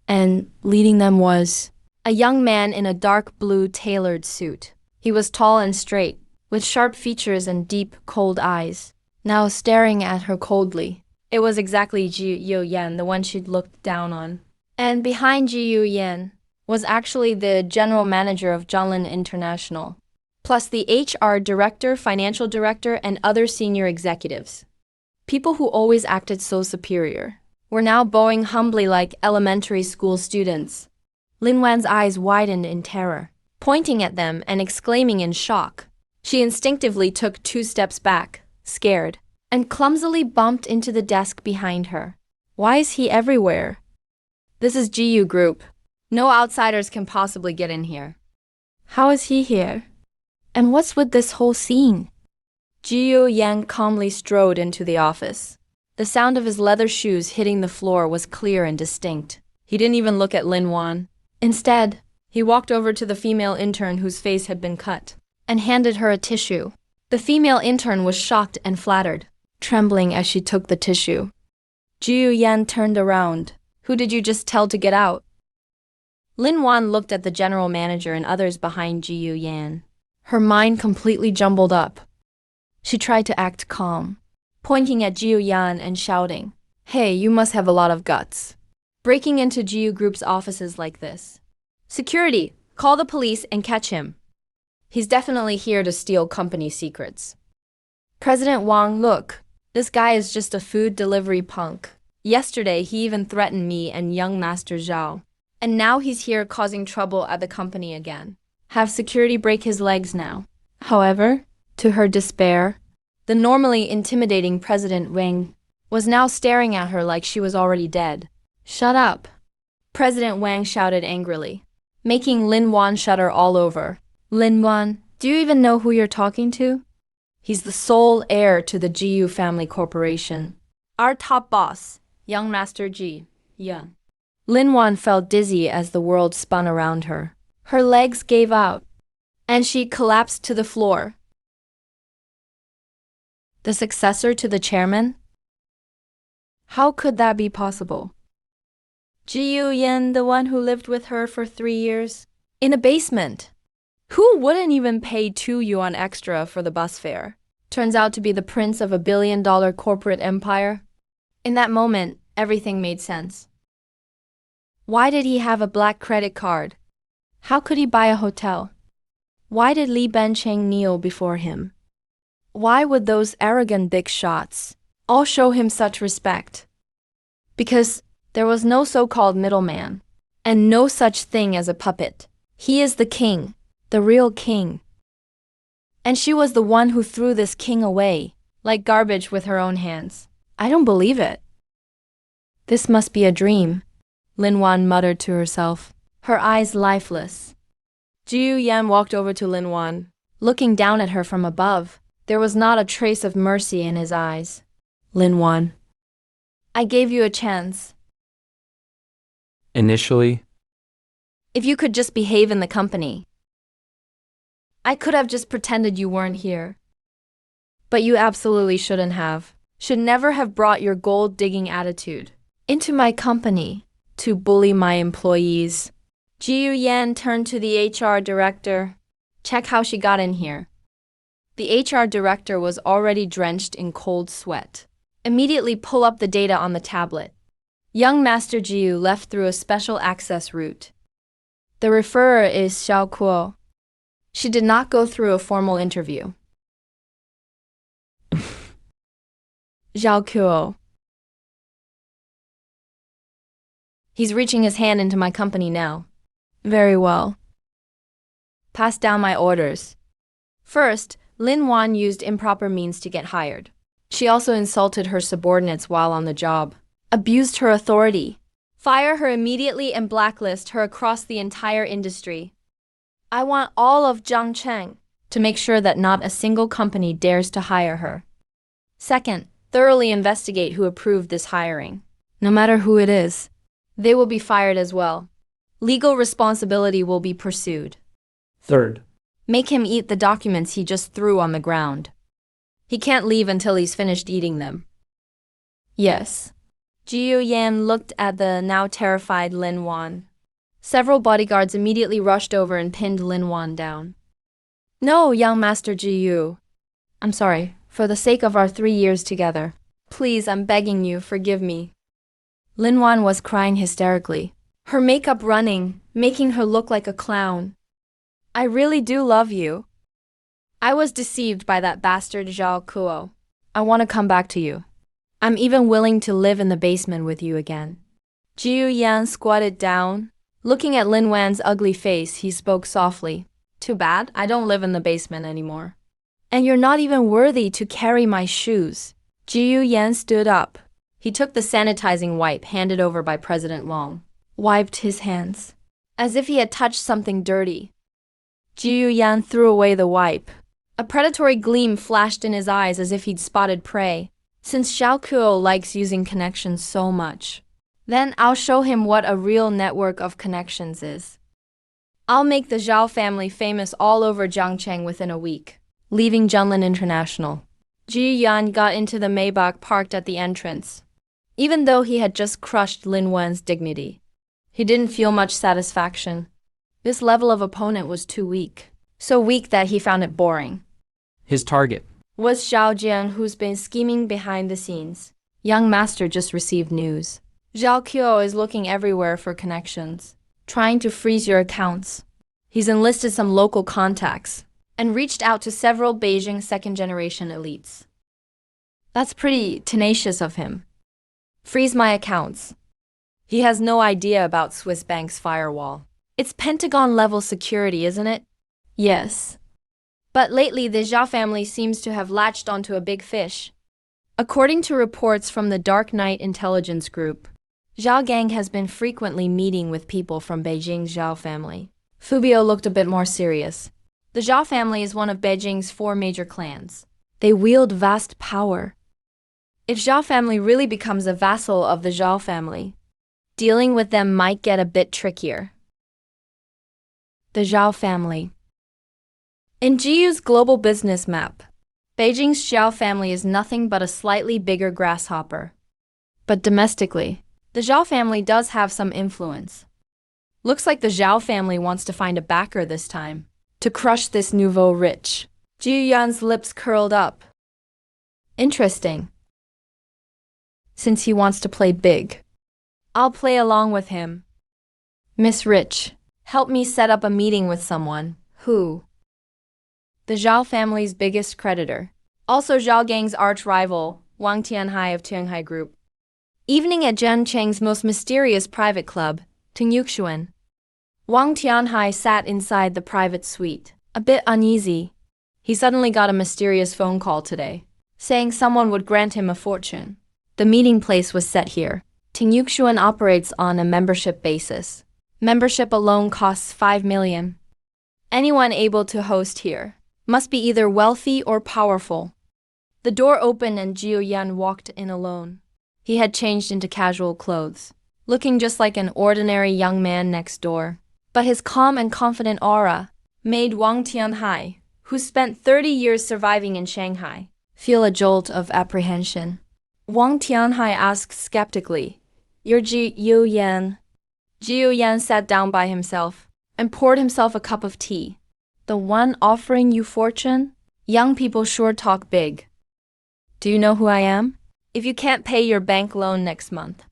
and leading them was a young man in a dark blue tailored suit. He was tall and straight, with sharp features and deep, cold eyes, now staring at her coldly. It was exactly Ji Yuyan, the one she'd looked down on. And behind Ji Yuyan was actually the general manager of Jianlin International, plus the HR director, financial director, and other senior executives. People who always acted so superior were now bowing humbly like elementary school students. Lin Wan's eyes widened in terror, pointing at them and exclaiming in shock. She instinctively took 2 steps back, scared, and clumsily bumped into the desk behind her. Why is he everywhere? This is GU Group. No outsiders can possibly get in here. How is he here? And what's with this whole scene? Jiu Yan calmly strode into the office. The sound of his leather shoes hitting the floor was clear and distinct. He didn't even look at Lin Wan. Instead, he walked over to the female intern whose face had been cut and handed her a tissue. The female intern was shocked and flattered, trembling as she took the tissue. Jiu Yan turned around. Who did you just tell to get out? Lin Wan looked at the general manager and others behind Jiu Yan. Her mind completely jumbled up. She tried to act calm, pointing at Jiu Yan and shouting, "Hey, you must have a lot of guts. Breaking into GU Group's offices like this. Security, call the police and catch him. He's definitely here to steal company secrets." President Wang, look, this guy is just a food delivery punk. Yesterday, he even threatened me and young Master Zhao. And now he's here causing trouble at the company again. Have security break his legs now. However, to her despair, the normally intimidating President Wang was now staring at her like she was already dead. Shut up, President Wang shouted angrily, making Lin Wan shudder all over. Lin Wan, do you even know who you're talking to? He's the sole heir to the GU family corporation. Our top boss, young Master Ji Yan. Lin Wan felt dizzy as the world spun around her. Her legs gave out, and she collapsed to the floor. The successor to the chairman? How could that be possible? Ji Yuyan, the one who lived with her for 3 years? In a basement. Who wouldn't even pay 2 yuan extra for the bus fare? Turns out to be the prince of a billion-dollar corporate empire. In that moment, everything made sense. Why did he have a black credit card? How could he buy a hotel? Why did Li Bencheng kneel before him? Why would those arrogant big shots all show him such respect? Because there was no so-called middleman, and no such thing as a puppet. He is the king, the real king. And she was the one who threw this king away, like garbage with her own hands. I don't believe it. This must be a dream, Lin Wan muttered to herself, her eyes lifeless. Jiu Yan walked over to Lin Wan, looking down at her from above. There was not a trace of mercy in his eyes. Lin Wan, I gave you a chance. Initially, If you could just behave in the company. I could have just pretended you weren't here. But you absolutely shouldn't have. Should never have brought your gold-digging attitude into my company to bully my employees. Jiu Yan turned to the HR director. Check how she got in here. The HR director was already drenched in cold sweat. Immediately pull up the data on the tablet. Young Master Jiu left through a special access route. The referrer is Xiao Kuo. She did not go through a formal interview. Xiao Kuo. He's reaching his hand into my company now. Very well. Pass down my orders. First, Lin Wan used improper means to get hired. She also insulted her subordinates while on the job, abused her authority. Fire her immediately and blacklist her across the entire industry. I want all of Zhangcheng to make sure that not a single company dares to hire her. Second, thoroughly investigate who approved this hiring. No matter who it is, they will be fired as well. Legal responsibility will be pursued. third, Make him eat the documents he just threw on the ground. He can't leave until he's finished eating them. Yes. Jiu Yan looked at the now terrified Lin Wan. Several bodyguards immediately rushed over and pinned Lin Wan down. No, young Master Jiu. I'm sorry, for the sake of our 3 years together. Please, I'm begging you, forgive me. Lin Wan was crying hysterically, her makeup running, making her look like a clown. I really do love you. I was deceived by that bastard Zhao Kuo. I want to come back to you. I'm even willing to live in the basement with you again. Jiu Yan squatted down. Looking at Lin Wan's ugly face, he spoke softly. Too bad, I don't live in the basement anymore. And you're not even worthy to carry my shoes. Jiu Yan stood up. He took the sanitizing wipe handed over by President Long, wiped his hands, as if he had touched something dirty. Jiu Yan threw away the wipe. A predatory gleam flashed in his eyes as if he'd spotted prey. Since Zhao Kuo likes using connections so much, then I'll show him what a real network of connections is. I'll make the Zhao family famous all over Jiangcheng within a week. Leaving Junlin International, Ji Yan got into the Maybach parked at the entrance. Even though he had just crushed Lin Wen's dignity, he didn't feel much satisfaction. This level of opponent was too weak. So weak that he found it boring. His target Was Zhao Jian, who's been scheming behind the scenes. Young master just received news. Zhao Qiu is looking everywhere for connections, trying to freeze your accounts. He's enlisted some local contacts and reached out to several Beijing second-generation elites. That's pretty tenacious of him. Freeze my accounts. He has no idea about Swiss Bank's firewall. It's Pentagon-level security, isn't it? Yes. But lately, the Zhao family seems to have latched onto a big fish. According to reports from the Dark Knight Intelligence Group, Zhao Gang has been frequently meeting with people from Beijing's Zhao family. Fubio looked a bit more serious. The Zhao family is one of Beijing's 4 major clans. They wield vast power. If Zhao family really becomes a vassal of the Zhao family, dealing with them might get a bit trickier. The Zhao family. In Jiu's global business map, Beijing's Zhao family is nothing but a slightly bigger grasshopper. But domestically, the Zhao family does have some influence. Looks like the Zhao family wants to find a backer this time, to crush this nouveau rich. Jiu Yan's lips curled up. Interesting. Since he wants to play big, I'll play along with him. Miss Rich, help me set up a meeting with someone. Who? The Zhao family's biggest creditor. Also Zhao Gang's arch-rival, Wang Tianhai of Tianhai Group. Evening at Jiangcheng's most mysterious private club, Tingyuxuan. Wang Tianhai sat inside the private suite, a bit uneasy. He suddenly got a mysterious phone call today, saying someone would grant him a fortune. The meeting place was set here. Tingyuxuan operates on a membership basis. Membership alone costs 5 million. Anyone able to host here must be either wealthy or powerful. The door opened and Jiu Yan walked in alone. He had changed into casual clothes, looking just like an ordinary young man next door. But his calm and confident aura made Wang Tianhai, who spent 30 years surviving in Shanghai, feel a jolt of apprehension. Wang Tianhai asked skeptically, "You're Jiu Yan?" Jiu Yan sat down by himself and poured himself a cup of tea. The one offering you fortune? Young people sure talk big. Do you know who I am? If you can't pay your bank loan next month,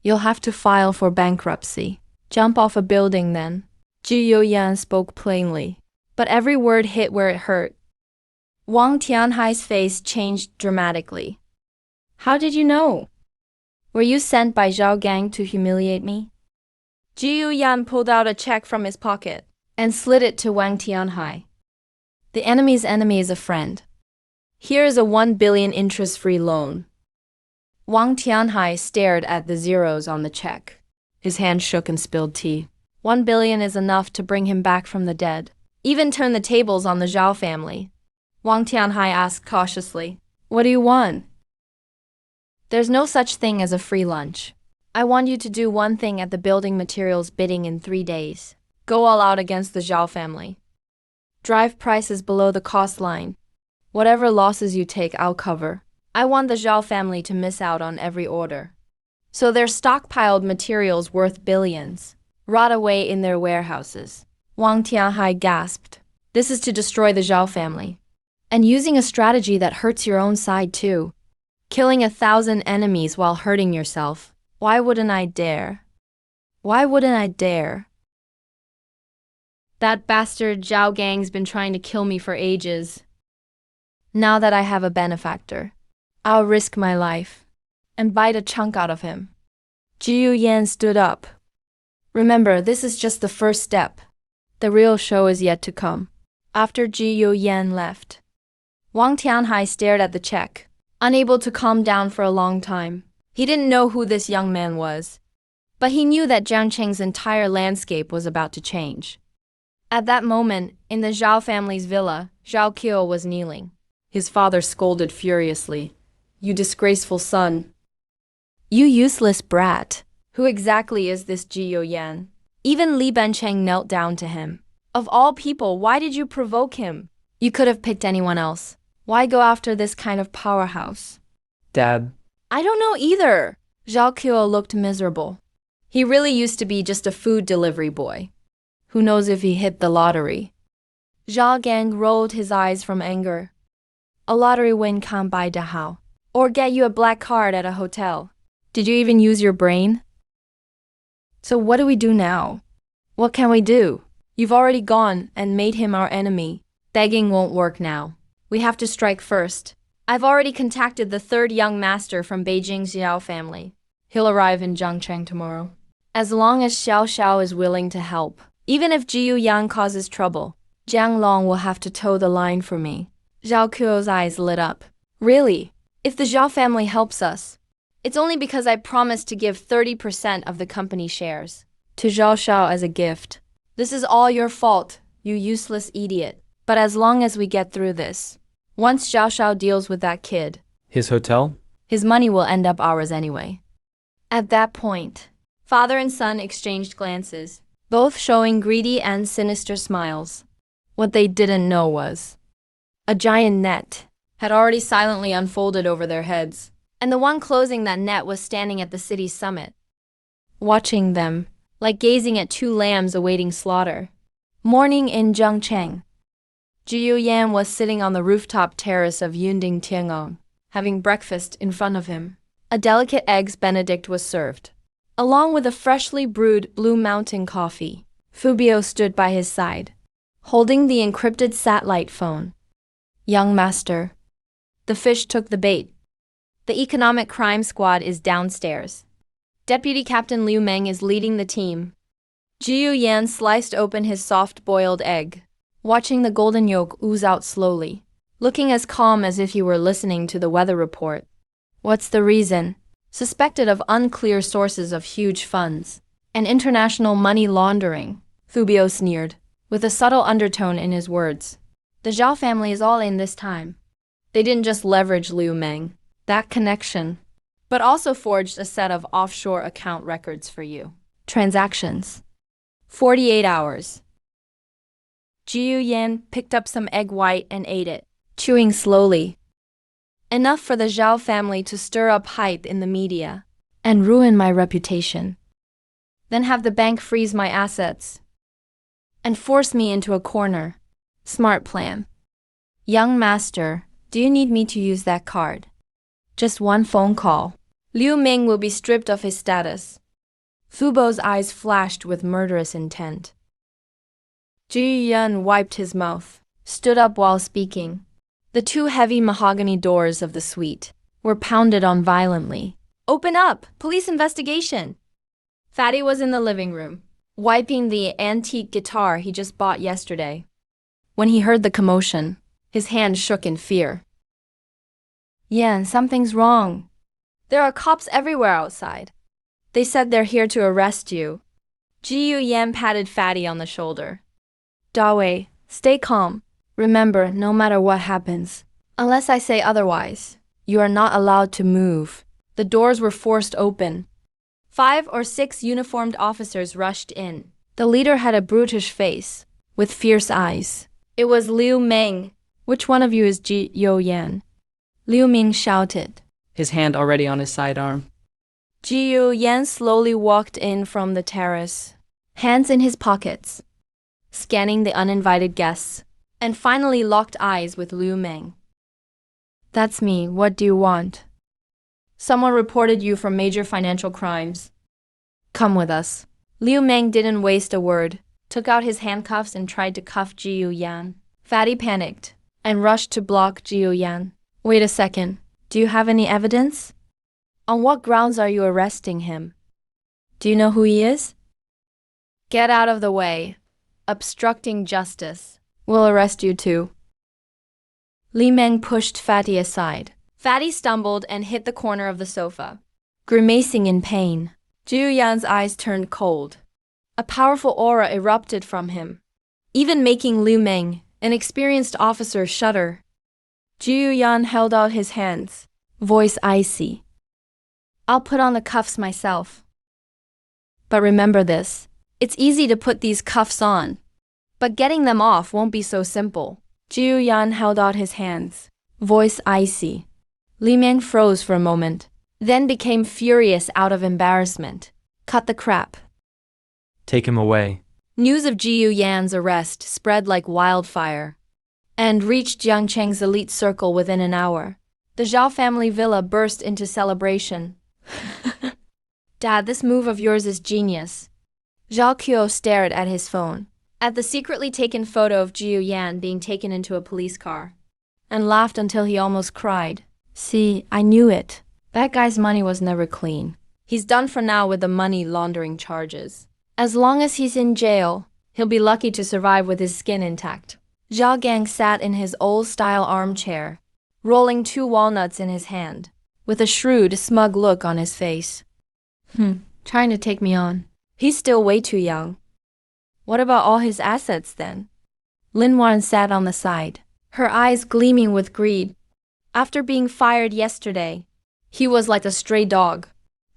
you'll have to file for bankruptcy. Jump off a building then. Jiu Yan spoke plainly, but every word hit where it hurt. Wang Tianhai's face changed dramatically. How did you know? Were you sent by Zhao Gang to humiliate me? Jiu Yan pulled out a check from his pocket and slid it to Wang Tianhai. The enemy's enemy is a friend. Here is a 1 billion interest-free loan. Wang Tianhai stared at the zeros on the check. His hand shook and spilled tea. 1 billion is enough to bring him back from the dead. Even turn the tables on the Zhao family. Wang Tianhai asked cautiously, "What do you want?" There's no such thing as a free lunch. I want you to do one thing at the building materials bidding in 3 days. Go all out against the Zhao family. Drive prices below the cost line. Whatever losses you take, I'll cover. I want the Zhao family to miss out on every order. So their stockpiled materials worth billions rot away in their warehouses. Wang Tianhai gasped. This is to destroy the Zhao family. And using a strategy that hurts your own side too. Killing 1,000 enemies while hurting yourself. Why wouldn't I dare? Why wouldn't I dare? That bastard Zhao Gang's been trying to kill me for ages. Now that I have a benefactor, I'll risk my life and bite a chunk out of him. Ji Yan stood up. Remember, this is just the first step. The real show is yet to come. After Ji Yan left, Wang Tianhai stared at the check, unable to calm down for a long time. He didn't know who this young man was, but he knew that Jiangcheng's entire landscape was about to change. At that moment, in the Zhao family's villa, Zhao Qiu was kneeling. His father scolded furiously. You disgraceful son. You useless brat. Who exactly is this Ji Yan? Even Li Bencheng knelt down to him. Of all people, why did you provoke him? You could have picked anyone else. Why go after this kind of powerhouse? Dad. I don't know either. Zhao Qiu looked miserable. He really used to be just a food delivery boy. Who knows if he hit the lottery? Zhao Gang rolled his eyes from anger. A lottery win can't buy the how. Or get you a black card at a hotel. Did you even use your brain? So what do we do now? What can we do? You've already gone and made him our enemy. Begging won't work now. We have to strike first. I've already contacted the third young master from Beijing's Xiao family. He'll arrive in Jiangcheng tomorrow. As long as Xiao Xiao is willing to help, even if Ji Yang causes trouble, Jiang Long will have to toe the line for me. Zhao Qiu's eyes lit up. Really? If the Zhao family helps us, it's only because I promised to give 30% of the company shares to Zhao Xiao as a gift. This is all your fault, you useless idiot. But as long as we get through this, once Zhao Xiao deals with that kid, His hotel? his money will end up ours anyway. At that point, father and son exchanged glances, both showing greedy and sinister smiles. What they didn't know was a giant net had already silently unfolded over their heads, and the one closing that net was standing at the city's summit, watching them, like gazing at two lambs awaiting slaughter. Morning in Jiangcheng. Ji Yan was sitting on the rooftop terrace of Yunding Tiangong, having breakfast in front of him. A delicate eggs Benedict was served, along with a freshly brewed Blue Mountain coffee. Fubio stood by his side, holding the encrypted satellite phone. Young master. The fish took the bait. The economic crime squad is downstairs. Deputy Captain Liu Meng is leading the team. Ji Yan sliced open his soft-boiled egg, watching the golden yolk ooze out slowly, looking as calm as if he were listening to the weather report. What's the reason? Suspected of unclear sources of huge funds and international money laundering, Fubio sneered, with a subtle undertone in his words. The Zhao family is all in this time. They didn't just leverage Liu Meng, that connection, but also forged a set of offshore account records for you. Transactions. 48 hours. Ji Yan picked up some egg white and ate it, chewing slowly. Enough for the Zhao family to stir up hype in the media and ruin my reputation. Then have the bank freeze my assets and force me into a corner. Smart plan. Young master, do you need me to use that card? Just one phone call. Liu Ming will be stripped of his status. Fubo's eyes flashed with murderous intent. Ji Yan wiped his mouth, stood up while speaking. The two heavy mahogany doors of the suite were pounded on violently. Open up! Police investigation! Fatty was in the living room, wiping the antique guitar he just bought yesterday. When he heard the commotion, his hand shook in fear. Yan, something's wrong. There are cops everywhere outside. They said they're here to arrest you. Ji Yan patted Fatty on the shoulder. Dawei, stay calm. Remember, no matter what happens, unless I say otherwise, you are not allowed to move. The doors were forced open. 5 or 6 uniformed officers rushed in. The leader had a brutish face, with fierce eyes. It was Liu Meng, Which one of you is Ji Yo-yan? Liu Ming shouted. his hand already on his sidearm. Ji Yo-yan slowly walked in from the terrace, hands in his pockets, scanning the uninvited guests, and finally locked eyes with Liu Ming. That's me. What do you want? Someone reported you for major financial crimes. Come with us. Liu Ming didn't waste a word, took out his handcuffs and tried to cuff Ji Yo-yan. Fatty panicked and rushed to block Ji Yo-yan. Wait a second. Do you have any evidence? On what grounds are you arresting him? Do you know who he is? Get out of the way. Obstructing justice. We'll arrest you too. Li Meng pushed Fatty aside. Fatty stumbled and hit the corner of the sofa, grimacing in pain. Ji Yo-yan's eyes turned cold. A powerful aura erupted from him, even making Liu Meng, an experienced officer, shudder. Ji Yo-yan held out his hands, voice icy. I'll put on the cuffs myself. But remember this, it's easy to put these cuffs on, but getting them off won't be so simple. Ji Yo-yan held out his hands, voice icy. Li Meng froze for a moment, then became furious out of embarrassment. Cut the crap. Take him away. News of Ji Yo-yan's arrest spread like wildfire and reached Jiang Cheng's elite circle within an hour. The Zhao family villa burst into celebration. Dad, this move of yours is genius. Zhao Qiu stared at his phone, at the secretly taken photo of Ji Yo-yan being taken into a police car, and laughed until he almost cried. See, I knew it. That guy's money was never clean. He's done for now with the money laundering charges. As long as he's in jail, he'll be lucky to survive with his skin intact. Zhao Gang sat in his old-style armchair, rolling 2 walnuts in his hand, with a shrewd, smug look on his face. Trying to take me on. He's still way too young. What about all his assets then? Lin Wan sat on the side, her eyes gleaming with greed. After being fired yesterday, he was like a stray dog,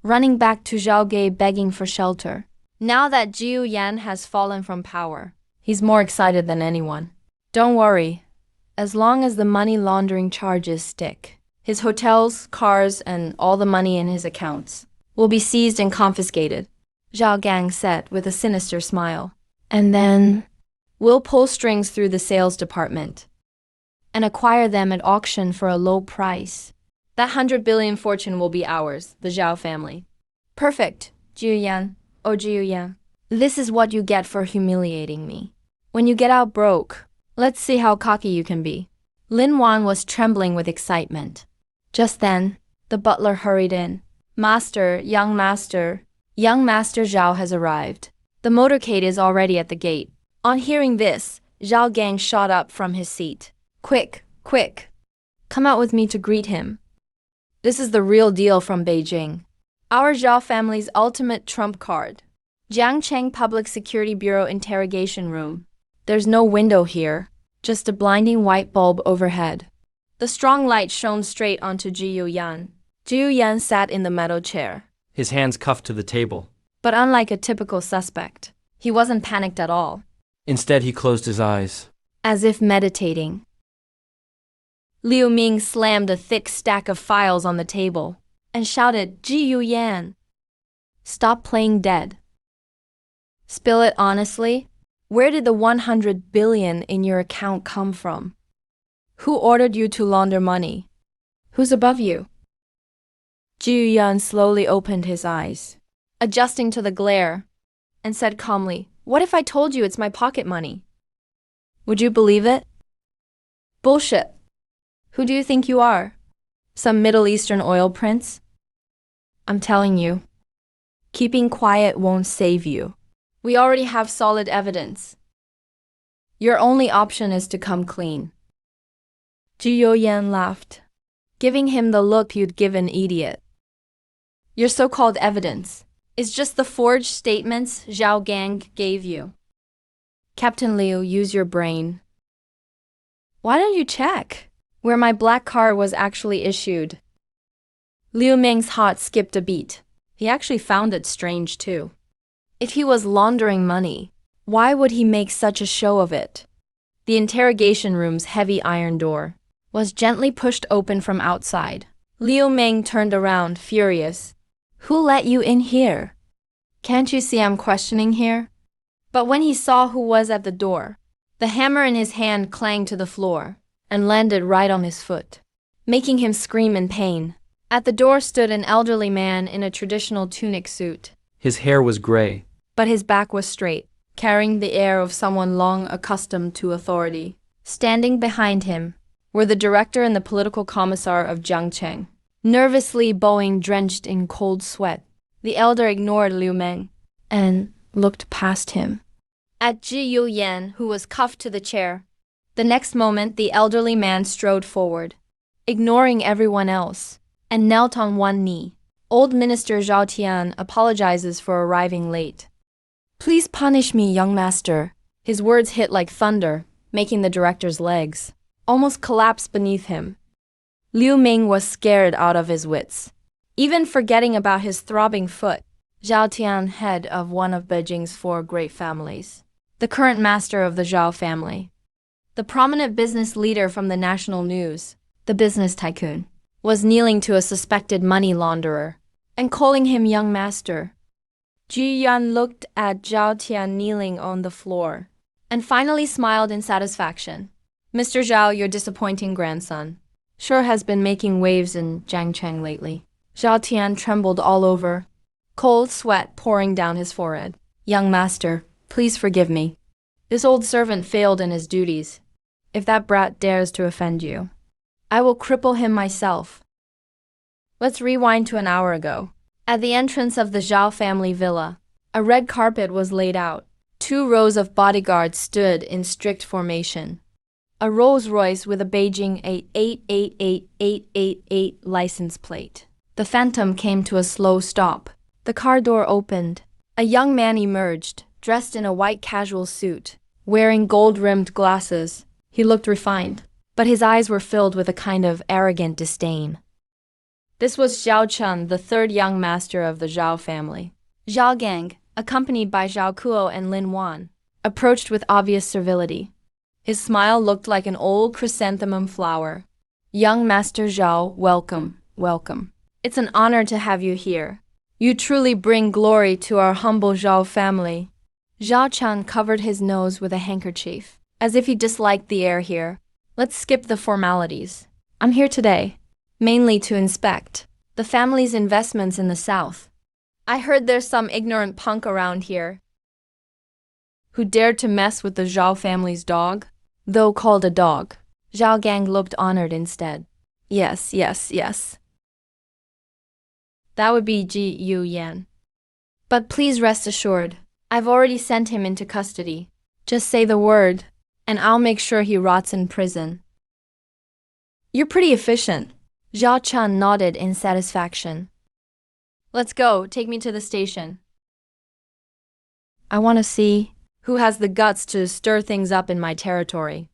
running back to Zhao Ge begging for shelter. Now that Ji Yo-yan has fallen from power, he's more excited than anyone. Don't worry, as long as the money laundering charges stick, his hotels, cars, and all the money in his accounts will be seized and confiscated, Zhao Gang said with a sinister smile. And then, we'll pull strings through the sales department and acquire them at auction for a low price. That 100 billion fortune will be ours, the Zhao family. Perfect, Ji Yo-yan. Oh, Ji Yo-yan. This is what you get for humiliating me. When you get out broke, let's see how cocky you can be. Lin Wan was trembling with excitement. Just then, the butler hurried in. Master Zhao has arrived. The motorcade is already at the gate. On hearing this, Zhao Gang shot up from his seat. Quick, quick. Come out with me to greet him. This is the real deal from Beijing. Our Zhao family's ultimate trump card. Jiangcheng Public Security Bureau interrogation room. There's no window here, just a blinding white bulb overhead. The strong light shone straight onto Ji Yo-yan. Ji Yo-yan sat in the metal chair, His hands cuffed to the table. but unlike a typical suspect, he wasn't panicked at all, Instead, he closed his eyes. as if meditating. Liu Ming slammed a thick stack of files on the table and shouted, Ji Yo-yan, stop playing dead. Spill it honestly. Where did the 100 billion in your account come from? Who ordered you to launder money? Who's above you? Ji Yo-yan slowly opened his eyes, adjusting to the glare, and said calmly, What if I told you it's my pocket money? Would you believe it? Bullshit. Who do you think you are? Some Middle Eastern oil prince? I'm telling you, keeping quiet won't save you. We already have solid evidence. Your only option is to come clean. Ji Yo-yan laughed, giving him the look you'd give an idiot. Your so-called evidence is just the forged statements Zhao Gang gave you. Captain Liu, use your brain. Why don't you check where my black card was actually issued? Liu Ming's heart skipped a beat. He actually found it strange too. If he was laundering money, why would he make such a show of it? The interrogation room's heavy iron door was gently pushed open from outside. Liu Ming turned around, furious. Who let you in here? Can't you see I'm questioning here? But when he saw who was at the door, the hammer in his hand clanged to the floor and landed right on his foot, making him scream in pain. At the door stood an elderly man in a traditional tunic suit. His hair was gray. But his back was straight, carrying the air of someone long accustomed to authority. Standing behind him were the director and the political commissar of Jiangcheng, nervously bowing, drenched in cold sweat. The elder ignored Liu Meng and looked past him at Ji Yuyan, who was cuffed to the chair. The next moment, the elderly man strode forward, ignoring everyone else, and knelt on one knee. Old Minister Zhao Tian apologizes for arriving late. Please punish me, young master. His words hit like thunder, making the director's legs almost collapse beneath him. Liu Ming was scared out of his wits. Even forgetting about his throbbing foot, Zhao Tian, head of one of Beijing's 4 great families, the current master of the Zhao family, the prominent business leader from the national news, the business tycoon, was kneeling to a suspected money launderer and calling him young master. Ji Yan looked at Zhao Tian kneeling on the floor and finally smiled in satisfaction. Mr. Zhao, your disappointing grandson, sure has been making waves in Jiangcheng lately. Zhao Tian trembled all over, cold sweat pouring down his forehead. Young master, please forgive me. This old servant failed in his duties. If that brat dares to offend you, I will cripple him myself. Let's rewind to an hour ago. At the entrance of the Zhao family villa, a red carpet was laid out. 2 rows of bodyguards stood in strict formation. A Rolls-Royce with a Beijing 8888888 license plate. The Phantom came to a slow stop. The car door opened. A young man emerged, dressed in a white casual suit, wearing gold-rimmed glasses. He looked refined, but his eyes were filled with a kind of arrogant disdain. This was Zhao Chun, the 3rd young master of the Zhao family. Zhao Gang, accompanied by Zhao Kuo and Lin Wan, approached with obvious servility. His smile looked like an old chrysanthemum flower. Young Master Zhao, welcome, welcome. It's an honor to have you here. You truly bring glory to our humble Zhao family. Zhao Chun covered his nose with a handkerchief, as if he disliked the air here. Let's skip the formalities. I'm here today, mainly to inspect the family's investments in the south. I heard there's some ignorant punk around here who dared to mess with the Zhao family's dog, though called a dog. Zhao Gang looked honored instead. Yes. That would be Ji Yuyan. But please rest assured, I've already sent him into custody. Just say the word, and I'll make sure he rots in prison. You're pretty efficient. Zhao Chun nodded in satisfaction. Let's go, take me to the station. I want to see who has the guts to stir things up in my territory.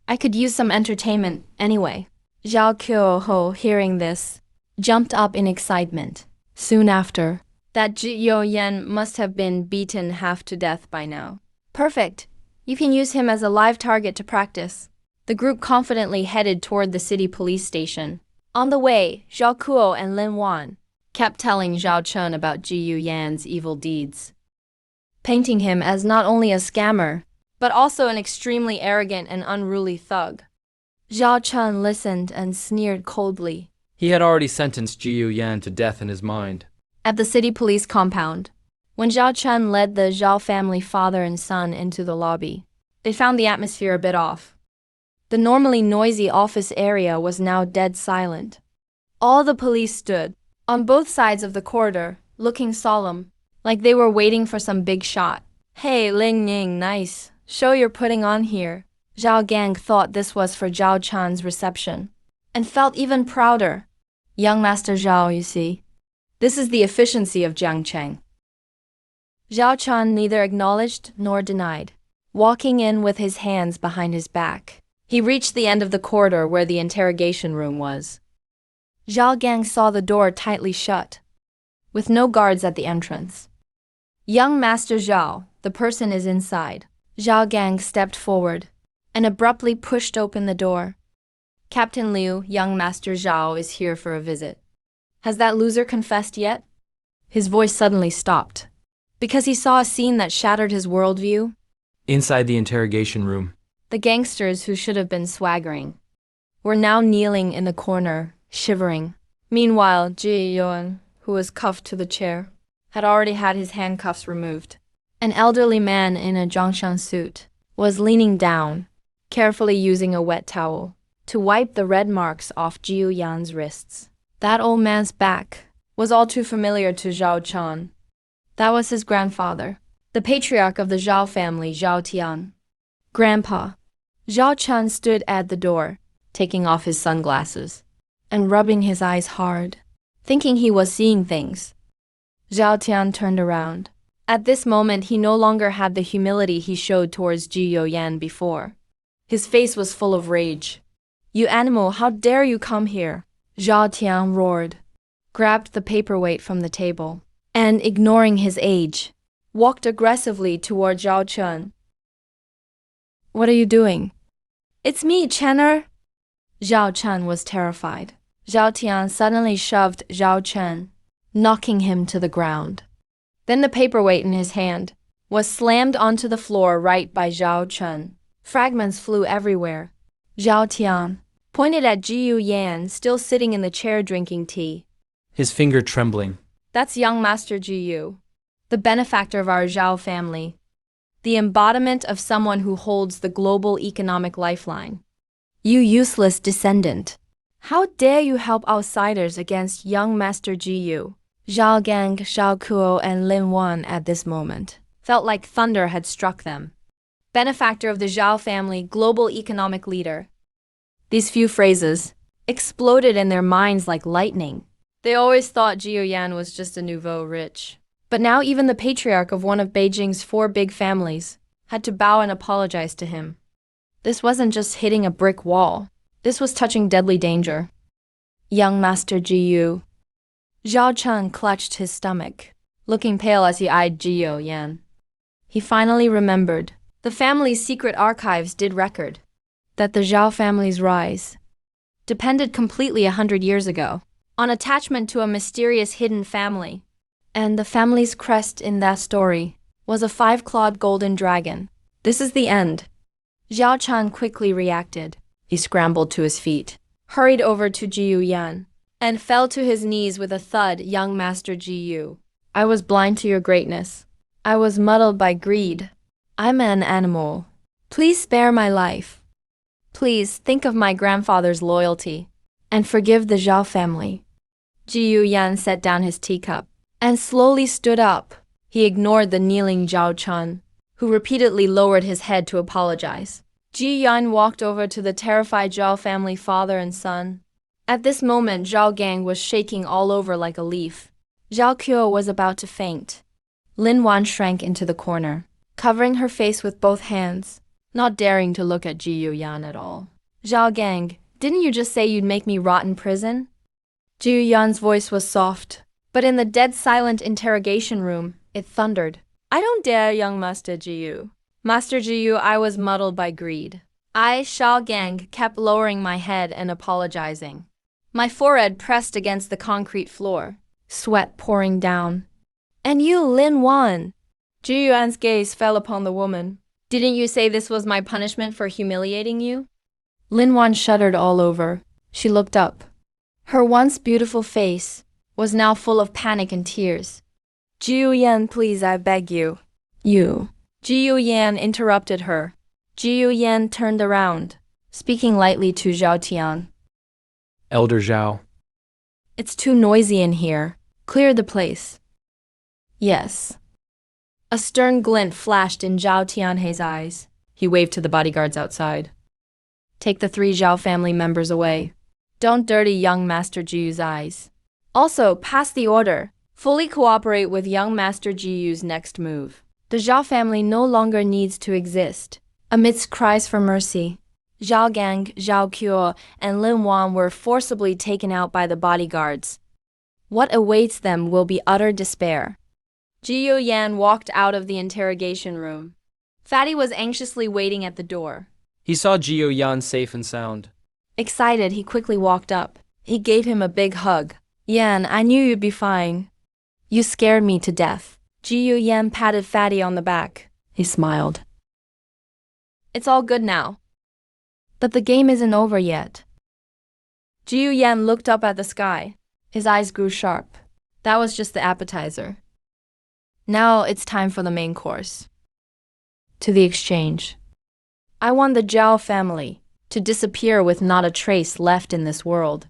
I could use some entertainment anyway. Zhao Kuo, hearing this, jumped up in excitement. Soon after, that Ji Yuyan must have been beaten half to death by now. Perfect. You can use him as a live target to practice. The group confidently headed toward the city police station. On the way, Zhao Kuo and Lin Wan kept telling Zhao Chun about Ji Yuyan's evil deeds, painting him as not only a scammer, but also an extremely arrogant and unruly thug. Zhao Chun listened and sneered coldly. He had already sentenced Ji Yuyan to death in his mind. At the city police compound, when Zhao Chun led the Zhao family father and son into the lobby, they found the atmosphere a bit off. The normally noisy office area was now dead silent. All the police stood on both sides of the corridor, looking solemn, like they were waiting for some big shot. Hey, Ling Ning, nice show you're putting on here. Zhao Gang thought this was for Zhao Chun's reception, and felt even prouder. Young Master Zhao, you see. This is the efficiency of Jiangcheng. Zhao Chun neither acknowledged nor denied, walking in with his hands behind his back. He reached the end of the corridor where the interrogation room was. Zhao Gang saw the door tightly shut, with no guards at the entrance. Young Master Zhao, the person is inside. Zhao Gang stepped forward, and abruptly pushed open the door. Captain Liu, young Master Zhao is here for a visit. Has that loser confessed yet? His voice suddenly stopped, because he saw a scene that shattered his worldview. Inside the interrogation room, The gangsters who should have been swaggering were now kneeling in the corner, shivering. Meanwhile, Ji Yuan, who was cuffed to the chair, had already had his handcuffs removed. An elderly man in a Zhongshan suit was leaning down, carefully using a wet towel to wipe the red marks off Ji Yuan's wrists. That old man's back was all too familiar to Zhao Qian. That was his grandfather, the patriarch of the Zhao family, Zhao Tian. Grandpa. Zhao Qian stood at the door, taking off his sunglasses and rubbing his eyes hard, thinking he was seeing things. Zhao Tian turned around. At this moment, he no longer had the humility he showed towards Ji Yuyan before. His face was full of rage. "You animal, how dare you come here?" Zhao Tian roared, grabbed the paperweight from the table, and, ignoring his age, walked aggressively toward Zhao Chen. "What are you doing?" "It's me, Chenner." Zhao Chen was terrified. Zhao Tian suddenly shoved Zhao Chen, knocking him to the ground. Then the paperweight in his hand was slammed onto the floor right by Zhao Chen. Fragments flew everywhere. Zhao Tian pointed at Ji Yuyan, still sitting in the chair drinking tea. his finger trembling. "That's young Master Ji Yu, the benefactor of our Zhao family, the embodiment of someone who holds the global economic lifeline. You useless descendant. How dare you help outsiders against young Master Ji Yu?" Zhao Gang, Zhao Kuo, and Lin Wan at this moment felt like thunder had struck them. Benefactor of the Zhao family, global economic leader. These few phrases exploded in their minds like lightning. They always thought Ji Yuyan was just a nouveau rich. But now even the patriarch of one of Beijing's 4 big families had to bow and apologize to him. This wasn't just hitting a brick wall. This was touching deadly danger. Young Master Ji Yu. Zhao Chen clutched his stomach, looking pale as he eyed Ji Yuyan. He finally remembered. The family's secret archives did record that the Zhao family's rise depended completely 100 years ago on attachment to a mysterious hidden family. And the family's crest in that story was a 5-clawed golden dragon. This is the end. Zhao Chen quickly reacted. He scrambled to his feet, hurried over to Ji Yuyan, and fell to his knees with a thud. "Young Master Ji Yu, I was blind to your greatness. I was muddled by greed. I'm an animal. Please spare my life. Please think of my grandfather's loyalty and forgive the Zhao family." Ji Yuyan set down his teacup and slowly stood up. He ignored the kneeling Zhao Chen, who repeatedly lowered his head to apologize. Ji Yuan walked over to the terrified Zhao family father and son. At this moment, Zhao Gang was shaking all over like a leaf. Zhao Qiu was about to faint. Lin Wan shrank into the corner, covering her face with both hands, not daring to look at Ji Yuyan at all. "Zhao Gang, didn't you just say you'd make me rot in prison?" Ji Yuyan's voice was soft, but in the dead silent interrogation room, it thundered. "I don't dare, young Master Ji Yu. Master Ji Yu, I was muddled by greed. I, Zhao Gang, kept lowering my head and apologizing. My forehead pressed against the concrete floor, sweat pouring down. And you, Lin Wan." Ji Yuan's gaze fell upon the woman. "Didn't you say this was my punishment for humiliating you?" Lin Wan shuddered all over. She looked up. Her once beautiful face was now full of panic and tears. "Ji Yuyan, please, I beg you." "You." Ji Yuyan interrupted her. Ji Yuyan turned around, speaking lightly to Zhao Tian. Elder Zhao. "It's too noisy in here. Clear the place." "Yes." A stern glint flashed in Zhao Tianhe's eyes. He waved to the bodyguards outside. "Take the 3 Zhao family members away. Don't dirty young Master Jiyu's eyes. Also, pass the order. Fully cooperate with young Master Jiyu's next move. The Zhao family no longer needs to exist." Amidst cries for mercy, Zhao Gang, Zhao Qiu, and Lin Wan were forcibly taken out by the bodyguards. What awaits them will be utter despair. Ji Yuyan walked out of the interrogation room. Fatty was anxiously waiting at the door. He saw Jiu Yan safe and sound. Excited, he quickly walked up. He gave him a big hug. Yan, I knew you'd be fine. You scared me to death. Jiu Yan patted Fatty on the back. He smiled. It's all good now. But the game isn't over yet. Jiu Yan looked up at the sky. His eyes grew sharp. That was just the appetizer. Now it's time for the main course. To the exchange. I want the Zhao family to disappear with not a trace left in this world.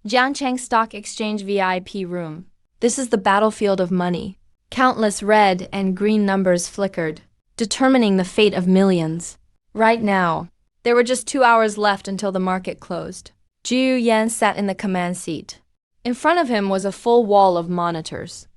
Jiangcheng Stock Exchange VIP room. This is the battlefield of money. Countless red and green numbers flickered, determining the fate of millions. Right now, there were just 2 hours left until the market closed. Jiu Yan sat in the command seat. In front of him was a full wall of monitors.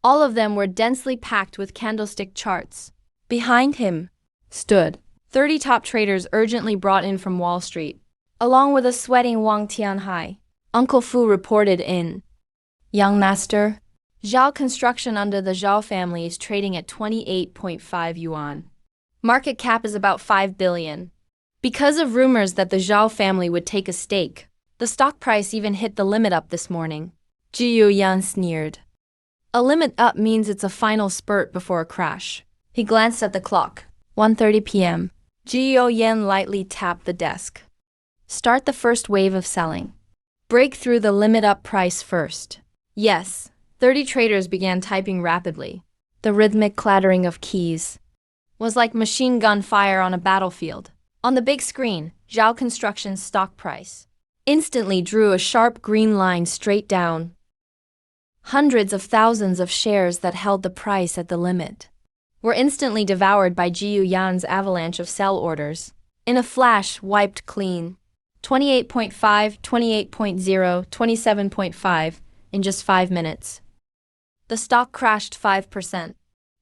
All of them were densely packed with candlestick charts. Behind him stood 30 top traders urgently brought in from Wall Street, along with a sweating Wang Tianhai. Uncle Fu reported in. Young master, Zhao Construction under the Zhao family is trading at 28.5 yuan. Market cap is about 5 billion. Because of rumors that the Zhao family would take a stake, the stock price even hit the limit up this morning. Jiu Yan sneered. A limit up means it's a final spurt before a crash. He glanced at the clock. 1:30 p.m. Jiu Yan lightly tapped the desk. Start the first wave of selling. Break through the limit up price first. Yes, 30 traders began typing rapidly. The rhythmic clattering of keys was like machine gun fire on a battlefield. On the big screen, Zhao Construction's stock price instantly drew a sharp green line straight down. Hundreds of thousands of shares that held the price at the limit were instantly devoured by Jiu Yan's avalanche of sell orders. In a flash, wiped clean. 28.5, 28.0, 27.5 in just 5 minutes. The stock crashed 5%.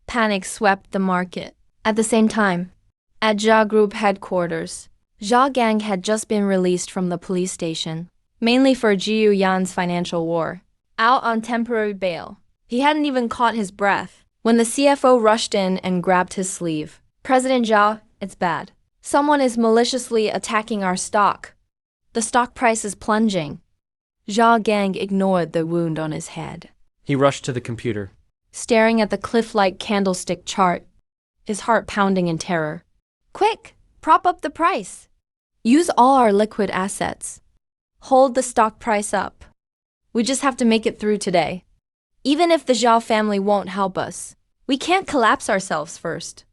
Panic swept the market. At the same time, at Jia Group headquarters, Jia Gang had just been released from the police station, mainly for Jiu Yan's financial war, out on temporary bail. He hadn't even caught his breath when the CFO rushed in and grabbed his sleeve. President Zhao, it's bad. Someone is maliciously attacking our stock. The stock price is plunging. Zhao Gang ignored the wound on his head. He rushed to the computer. Staring at the cliff-like candlestick chart, his heart pounding in terror. Quick, prop up the price. Use all our liquid assets. Hold the stock price up. We just have to make it through today. Even if the Zhao family won't help us, we can't collapse ourselves first.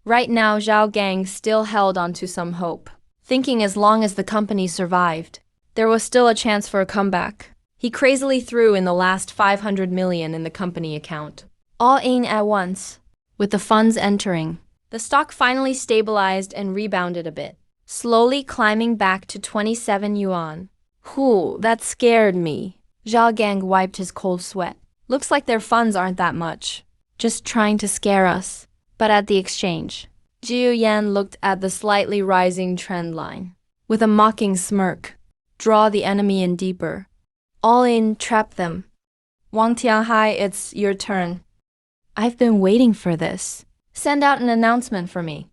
Right now, Zhao Gang still held on to some hope, thinking as long as the company survived, there was still a chance for a comeback. He crazily threw in the last 500 million in the company account, all in at once. With the funds entering, the stock finally stabilized and rebounded a bit, slowly climbing back to 27 yuan. Whew, that scared me. Zhao Gang wiped his cold sweat. Looks like their funds aren't that much, just trying to scare us. But at the exchange, Jiu Yan looked at the slightly rising trend line. With a mocking smirk, draw the enemy in deeper. All in, trap them. Wang Tianhai, it's your turn. I've been waiting for this. Send out an announcement for me.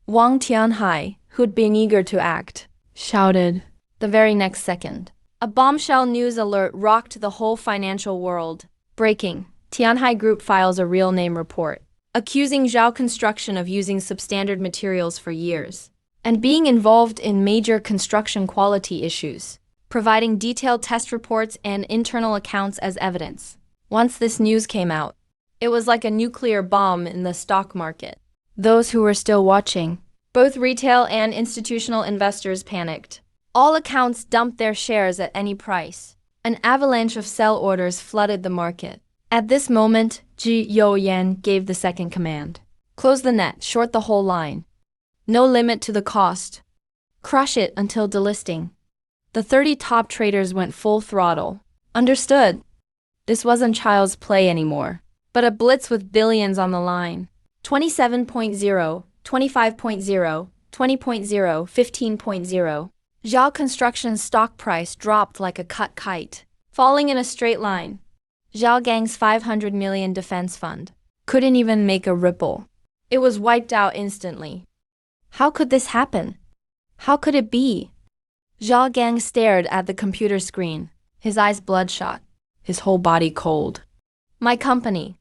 Wang Tianhai, who'd been eager to act, shouted. The very next second, a bombshell news alert rocked the whole financial world. Breaking. Tianhai Group files a real name report, accusing Zhao Construction of using substandard materials for years and being involved in major construction quality issues, providing detailed test reports and internal accounts as evidence. Once this news came out, it was like a nuclear bomb in the stock market. Those who were still watching, both retail and institutional investors, panicked. All accounts dumped their shares at any price. An avalanche of sell orders flooded the market. At this moment, Jiu Yan gave the second command. Close the net, short the whole line. No limit to the cost. Crush it until delisting. The 30 top traders went full throttle. Understood. This wasn't child's play anymore, but a blitz with billions on the line. 27.0, 25.0, 20.0, 15.0. Zhao Construction's stock price dropped like a cut kite, falling in a straight line. Zhao Gang's 500 million defense fund couldn't even make a ripple. It was wiped out instantly. How could this happen? How could it be? Zhao Gang stared at the computer screen, his eyes bloodshot, his whole body cold. My company.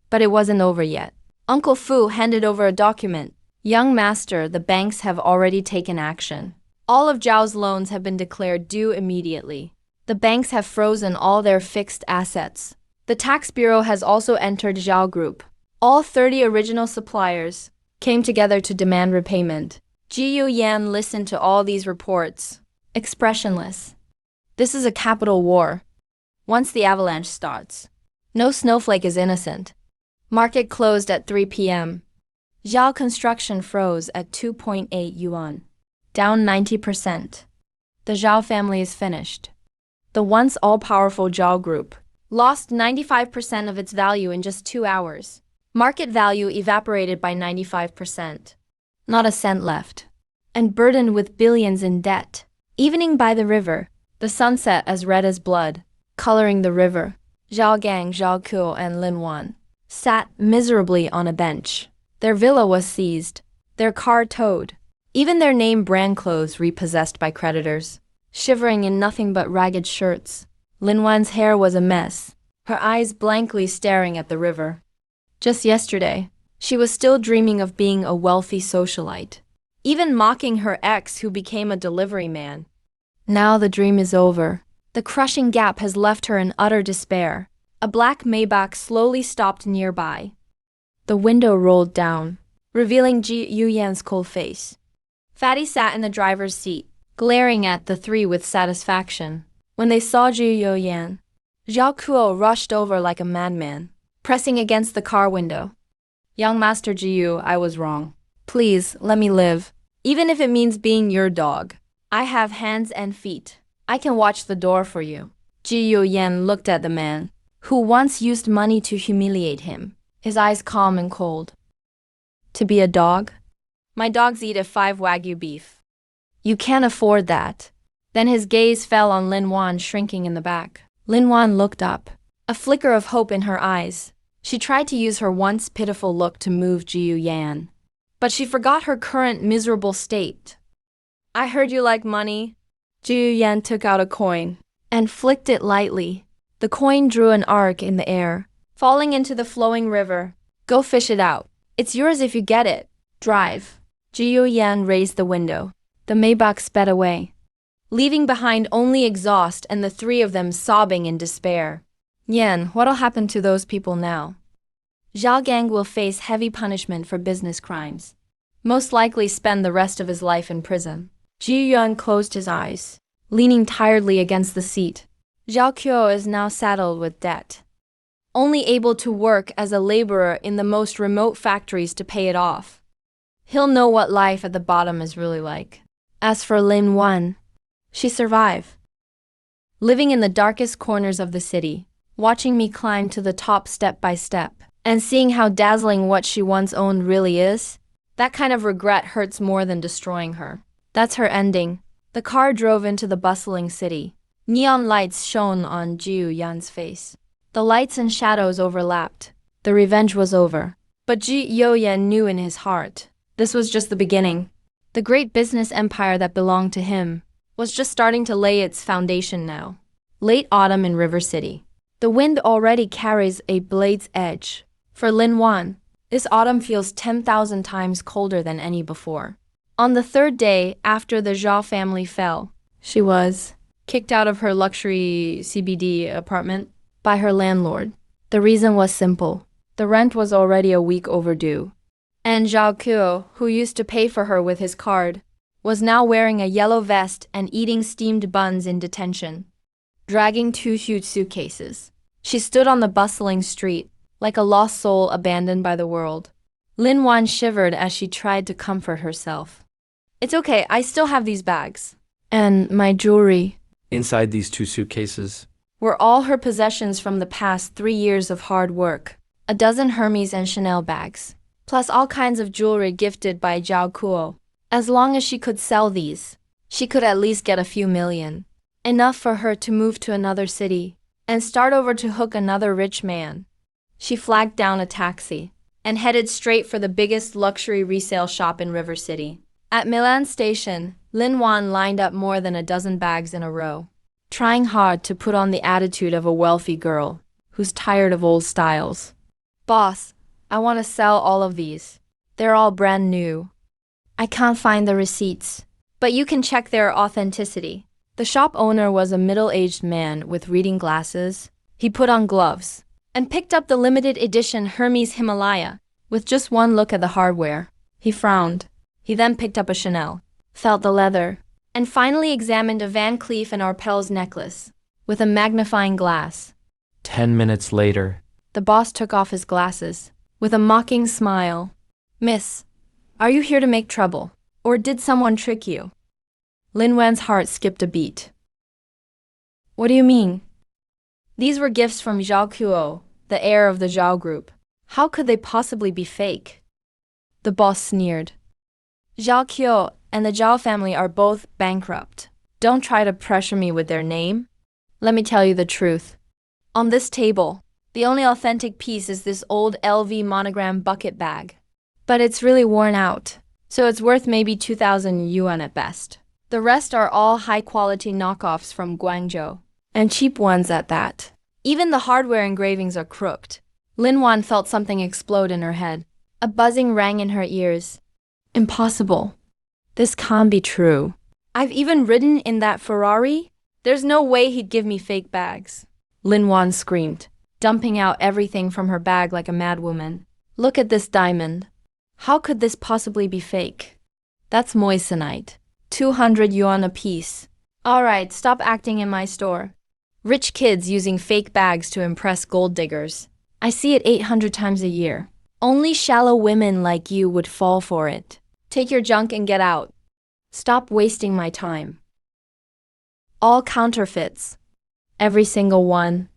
But it wasn't over yet. Uncle Fu handed over a document. Young master, the banks have already taken action. All of Zhao's loans have been declared due immediately. The banks have frozen all their fixed assets. The tax bureau has also entered Zhao Group. All 30 original suppliers came together to demand repayment. Ji Yan listened to all these reports, expressionless. This is a capital war. Once the avalanche starts, no snowflake is innocent. Market closed at 3 p.m. Zhao Construction froze at 2.8 yuan, down 90%. The Zhao family is finished. The once all-powerful Zhao Group lost 95% of its value in just 2 hours. Market value evaporated by 95%. Not a cent left. And burdened with billions in debt. Evening by the river, the sunset as red as blood, coloring the river. Zhao Gang, Zhao Kuo, and Lin Wan sat miserably on a bench. Their villa was seized, their car towed, even their name brand clothes repossessed by creditors. Shivering in nothing but ragged shirts, Lin Wan's hair was a mess, her eyes blankly staring at the river. Just yesterday, she was still dreaming of being a wealthy socialite, even mocking her ex who became a delivery man. Now the dream is over. The crushing gap has left her in utter despair. A black Maybach slowly stopped nearby. The window rolled down, revealing Ji Yuyan's cold face. Fatty sat in the driver's seat, glaring at the three with satisfaction. When they saw Ji Yuyan, Zhao Kuo rushed over like a madman, pressing against the car window. Young Master Jiyu, I was wrong. Please, let me live. Even if it means being your dog. I have hands and feet. I can watch the door for you. Ji Yuyan looked at the man, who once used money to humiliate him, his eyes calm and cold. To be a dog? My dogs eat a 5 Wagyu beef. You can't afford that. Then his gaze fell on Lin Wan shrinking in the back. Lin Wan looked up, a flicker of hope in her eyes. She tried to use her once pitiful look to move Ji Yan. But she forgot her current miserable state. I heard you like money. Ji Yan took out a coin and flicked it lightly. The coin drew an arc in the air, falling into the flowing river. Go fish it out. It's yours if you get it. Drive. Ji Yan raised the window. The Maybach sped away, leaving behind only exhaust and the three of them sobbing in despair. Yan, what'll happen to those people now? Zhao Gang will face heavy punishment for business crimes. Most likely spend the rest of his life in prison. Ji Yuan closed his eyes, leaning tiredly against the seat. Zhao Kuo is now saddled with debt, only able to work as a laborer in the most remote factories to pay it off. He'll know what life at the bottom is really like. As for Lin Wan, she survived, living in the darkest corners of the city, watching me climb to the top step by step, and seeing how dazzling what she once owned really is. That kind of regret hurts more than destroying her. That's her ending. The car drove into the bustling city. Neon lights shone on Ji Yan's face. The lights and shadows overlapped. The revenge was over. But Ji Yan knew in his heart, this was just the beginning. The great business empire that belonged to him was just starting to lay its foundation now. Late autumn in River City. The wind already carries a blade's edge. For Lin Wan, this autumn feels 10,000 times colder than any before. On the third day after the Zhao family fell, she was kicked out of her luxury CBD apartment by her landlord. The reason was simple. The rent was already a week overdue. And Zhao Kuo, who used to pay for her with his card, was now wearing a yellow vest and eating steamed buns in detention, dragging 2 huge suitcases. She stood on the bustling street, like a lost soul abandoned by the world. Lin Wan shivered as she tried to comfort herself. It's okay, I still have these bags. And my jewelry. Inside these 2 suitcases Were all her possessions from the past 3 years of hard work. A dozen Hermes and Chanel bags, plus all kinds of jewelry gifted by Zhao Kuo. As long as she could sell these, she could at least get a few million. Enough for her to move to another city and start over to hook another rich man. She flagged down a taxi. and headed straight for the biggest luxury resale shop in River City. At Milan Station, Lin Wan lined up more than a dozen bags in a row, trying hard to put on the attitude of a wealthy girl who's tired of old styles. Boss, I want to sell all of these. They're all brand new. I can't find the receipts, but you can check their authenticity. The shop owner was a middle-aged man with reading glasses. He put on gloves and picked up the limited edition Hermes Himalaya. With just one look at the hardware, he frowned. He then picked up a Chanel, felt the leather, and finally examined a Van Cleef and Arpels necklace with a magnifying glass. 10 minutes later, The boss took off his glasses with a mocking smile. Miss, are you here to make trouble, or did someone trick you? Lin Wan's heart skipped a beat. What do you mean? These were gifts from Zhao Kuo, the heir of the Zhao group. How could they possibly be fake? The boss sneered. Zhao Kuo and the Zhao family are both bankrupt. Don't try to pressure me with their name. Let me tell you the truth. On this table, the only authentic piece is this old LV monogram bucket bag. But it's really worn out, so it's worth maybe 2,000 yuan at best. The rest are all high-quality knockoffs from Guangzhou, and cheap ones at that. Even the hardware engravings are crooked. Lin Wan felt something explode in her head. A buzzing rang in her ears. Impossible. This can't be true. I've even ridden in that Ferrari. There's no way he'd give me fake bags. Lin Wan screamed, dumping out everything from her bag like a madwoman. Look at this diamond. How could this possibly be fake? That's moissanite. 200 yuan a piece. All right, stop acting in my store. Rich kids using fake bags to impress gold diggers. I see it 800 times a year. Only shallow women like you would fall for it. Take your junk and get out. Stop wasting my time. All counterfeits. Every single one.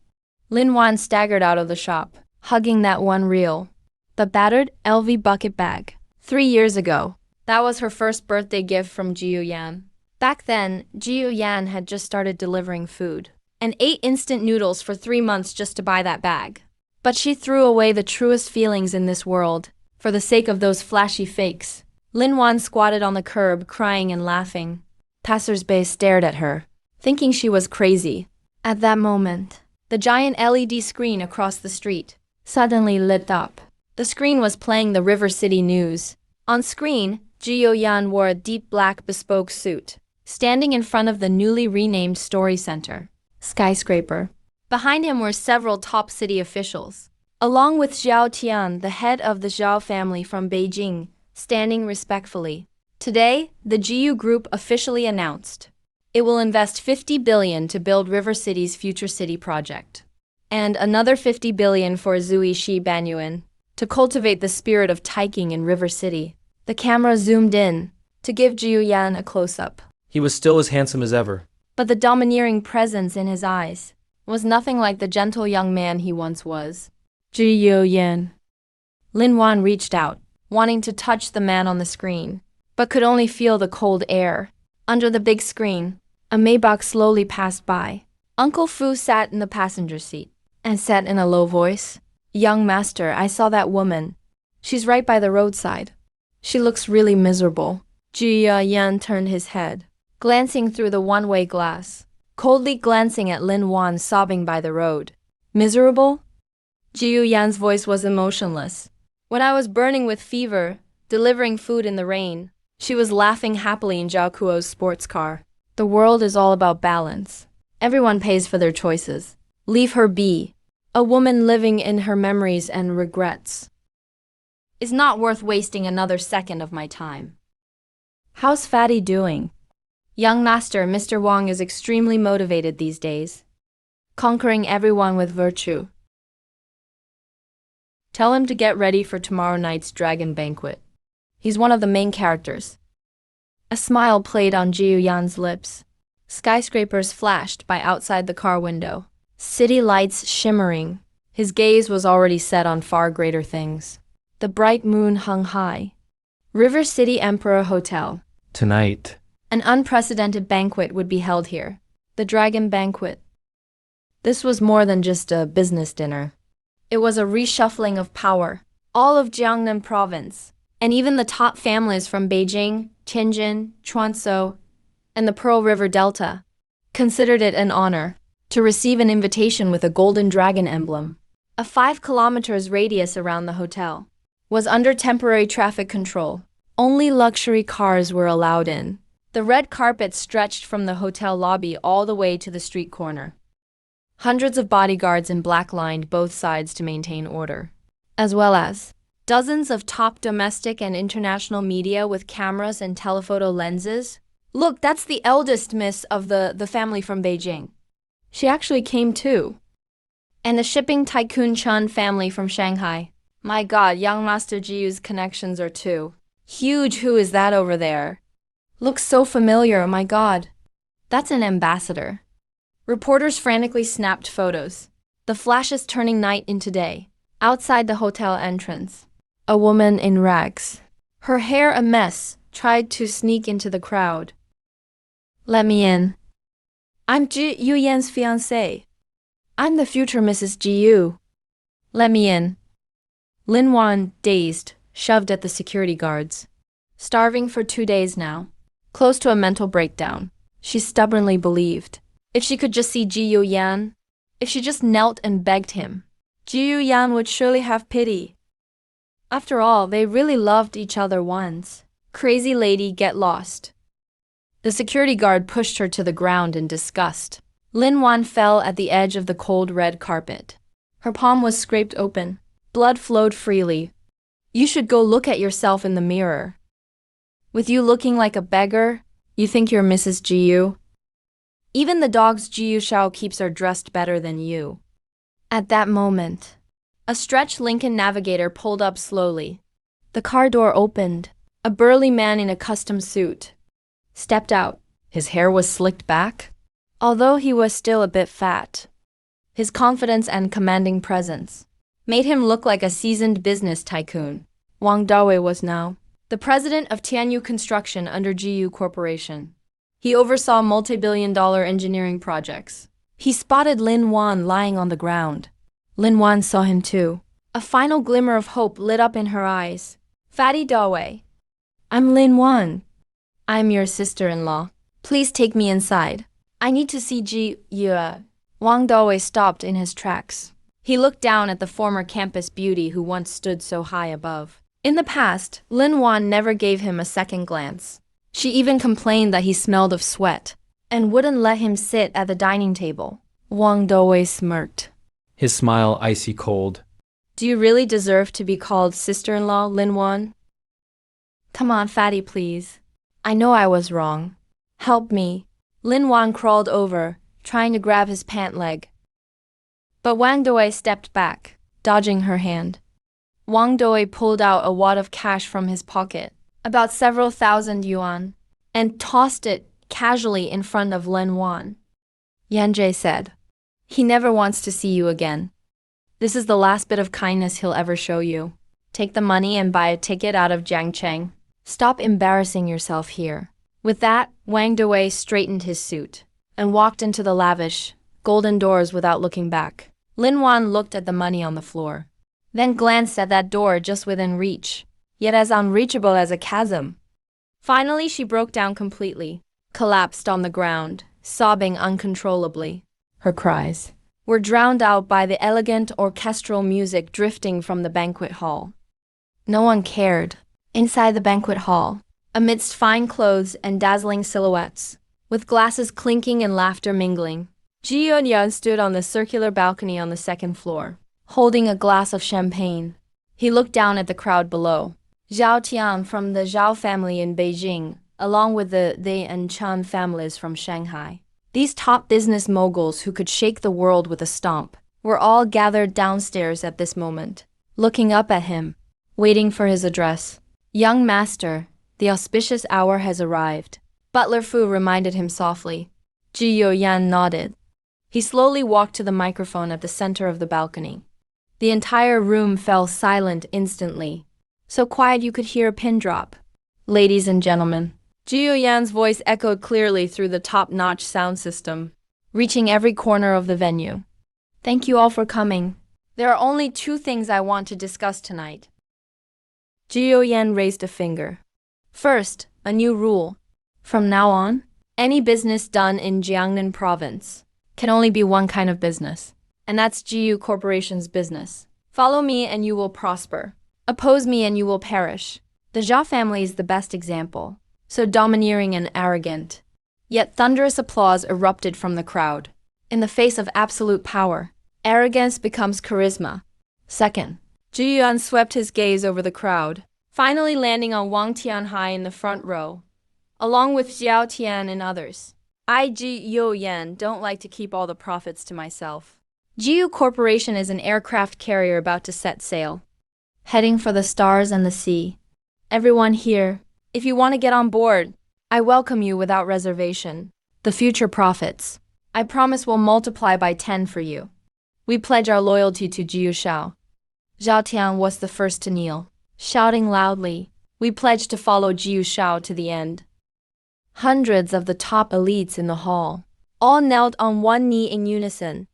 Lin Wan staggered out of the shop, hugging that one reel. The battered LV bucket bag. 3 years ago. That was her first birthday gift from Jiu Yan. Back then, Jiu Yan had just started delivering food and ate instant noodles for 3 months just to buy that bag. But she threw away the truest feelings in this world for the sake of those flashy fakes. Lin Wan squatted on the curb, crying and laughing. Passers-by stared at her, thinking she was crazy. At that moment, the giant LED screen across the street suddenly lit up. The screen was playing the River City news. On screen, Jiu Yan wore a deep black bespoke suit, standing in front of the newly renamed Story Center skyscraper. Behind him were several top city officials, along with Zhao Tian, the head of the Zhao family from Beijing, standing respectfully. Today, the GU Group officially announced it will invest 50 billion to build River City's future city project, and another 50 billion for Zui Shi Banyuan to cultivate the spirit of Taiking in River City. The camera zoomed in to give Jiu Yan a close-up. he was still as handsome as ever. But the domineering presence in his eyes was nothing like the gentle young man he once was. Jiu Yan. Lin Wan reached out, wanting to touch the man on the screen, but could only feel the cold air. Under the big screen, a Maybach slowly passed by. Uncle Fu sat in the passenger seat and said in a low voice, "Young master, I saw that woman. She's right by the roadside. She looks really miserable." Jiu Yan turned his head, glancing through the one-way glass, coldly glancing at Lin Wan sobbing by the road. Miserable? Jiu Yan's voice was emotionless. When I was burning with fever, delivering food in the rain, she was laughing happily in Zhao Kuo's sports car. The world is all about balance. Everyone pays for their choices. Leave her be. A woman living in her memories and regrets is not worth wasting another second of my time. How's Fatty doing? Young master, Mr. Wang is extremely motivated these days, conquering everyone with virtue. Tell him to get ready for tomorrow night's dragon banquet. He's one of the main characters. A smile played on Jiu Yan's lips. Skyscrapers flashed by outside the car window, city lights shimmering. His gaze was already set on far greater things. The bright moon hung high. River City Emperor Hotel. Tonight, An unprecedented banquet would be held here. The Dragon Banquet. This was more than just a business dinner. It was a reshuffling of power. all of Jiangnan province, and even the top families from Beijing, Tianjin, Chuanzhou, and the Pearl River Delta considered it an honor to receive an invitation with a golden dragon emblem. A 5 kilometers radius around the hotel was under temporary traffic control. Only luxury cars were allowed in. The red carpet stretched from the hotel lobby all the way to the street corner. Hundreds of bodyguards in black lined both sides to maintain order, as well as dozens of top domestic and international media with cameras and telephoto lenses. Look, that's the eldest miss of the family from Beijing. She actually came too. And the shipping tycoon Chun family from Shanghai. My God, young Master Jiyu's connections are too huge. Who is that over there? Looks so familiar, my God. That's an ambassador. Reporters frantically snapped photos. The flashes turning night into day. Outside the hotel entrance, a woman in rags, her hair a mess, tried to sneak into the crowd. Let me in. I'm Ji Yuyan's fiancée. I'm the future Mrs. Ji Yu. Let me in. Lin Wan, dazed, shoved at the security guards. Starving for 2 days now. Close to a mental breakdown. She stubbornly believed. If she could just see Ji Yuyan, if she just knelt and begged him, Ji Yuyan would surely have pity. After all, they really loved each other once. Crazy lady, get lost. The security guard pushed her to the ground in disgust. Lin Wan fell at the edge of the cold red carpet. Her palm was scraped open. Blood flowed freely. You should go look at yourself in the mirror. With you looking like a beggar, you think you're Mrs. Ji Yu? Even the dogs Ji Yu Shao keeps are dressed better than you. At that moment, a stretched Lincoln Navigator pulled up slowly. The car door opened. A burly man in a custom suit stepped out. His hair was slicked back, although he was still a bit fat. His confidence and commanding presence made him look like a seasoned business tycoon. Wang Dawei was now the president of Tianyu Construction under GU Corporation. He oversaw multi-billion-dollar engineering projects. He spotted Lin Wan lying on the ground. Lin Wan saw him too. A final glimmer of hope lit up in her eyes. Fatty Dawei. I'm Lin Wan. I'm your sister-in-law. Please take me inside. I need to see Ji Yu. Wang Dawei stopped in his tracks. He looked down at the former campus beauty who once stood so high above. In the past, Lin Wan never gave him a second glance. She even complained that he smelled of sweat and wouldn't let him sit at the dining table. Wang Dawei smirked. His smile icy cold. Do you really deserve to be called sister-in-law, Lin Wan? Come on, fatty, please. I know I was wrong. Help me. Lin Wan crawled over, trying to grab his pant leg. But Wang Dawei stepped back, dodging her hand. Wang Dawei pulled out a wad of cash from his pocket, about several thousand yuan, and tossed it casually in front of Lin Wan. Yanjie said, "He never wants to see you again. This is the last bit of kindness he'll ever show you. Take the money and buy a ticket out of Jiangcheng. Stop embarrassing yourself here." With that, Wang Dawei straightened his suit and walked into the lavish, golden doors without looking back. Lin Wan looked at the money on the floor, then glanced at that door just within reach, yet as unreachable as a chasm. Finally, she broke down completely, collapsed on the ground, sobbing uncontrollably. Her cries were drowned out by the elegant orchestral music drifting from the banquet hall. No one cared. Inside the banquet hall, amidst fine clothes and dazzling silhouettes, with glasses clinking and laughter mingling, Ji Yuyan stood on the circular balcony on the second floor, holding a glass of champagne. He looked down at the crowd below. Zhao Tian from the Zhao family in Beijing, along with the and Chan families from Shanghai. These top business moguls who could shake the world with a stomp were all gathered downstairs at this moment, looking up at him, waiting for his address. "Young master, the auspicious hour has arrived," Butler Fu reminded him softly. Ji Yuyan nodded. He slowly walked to the microphone at the center of the balcony. The entire room fell silent instantly, so quiet you could hear a pin drop. "Ladies and gentlemen," Ji Yuyan's voice echoed clearly through the top-notch sound system, reaching every corner of the venue. "Thank you all for coming. There are only 2 things I want to discuss tonight. Jiu Yan raised a finger. First, a new rule. From now on, any business done in Jiangnan province can only be one kind of business, and that's GU Corporation's business. Follow me and you will prosper. Oppose me and you will perish. The Zhao family is the best example, so domineering and arrogant. Yet thunderous applause erupted from the crowd. In the face of absolute power, arrogance becomes charisma. Second, Zhu Yuan swept his gaze over the crowd, finally landing on Wang Tianhai in the front row, along with Xiao Tian and others. I, Jiu Yan, don't like to keep all the profits to myself. GU Corporation is an aircraft carrier about to set sail, heading for the stars and the sea. Everyone here, if you want to get on board, I welcome you without reservation. The future profits, I promise, will multiply by 10 for you. We pledge our loyalty to Jiu Shao. Zhao Tian was the first to kneel, shouting loudly, we pledge to follow Jiu Shao to the end. Hundreds of the top elites in the hall all knelt on one knee in unison,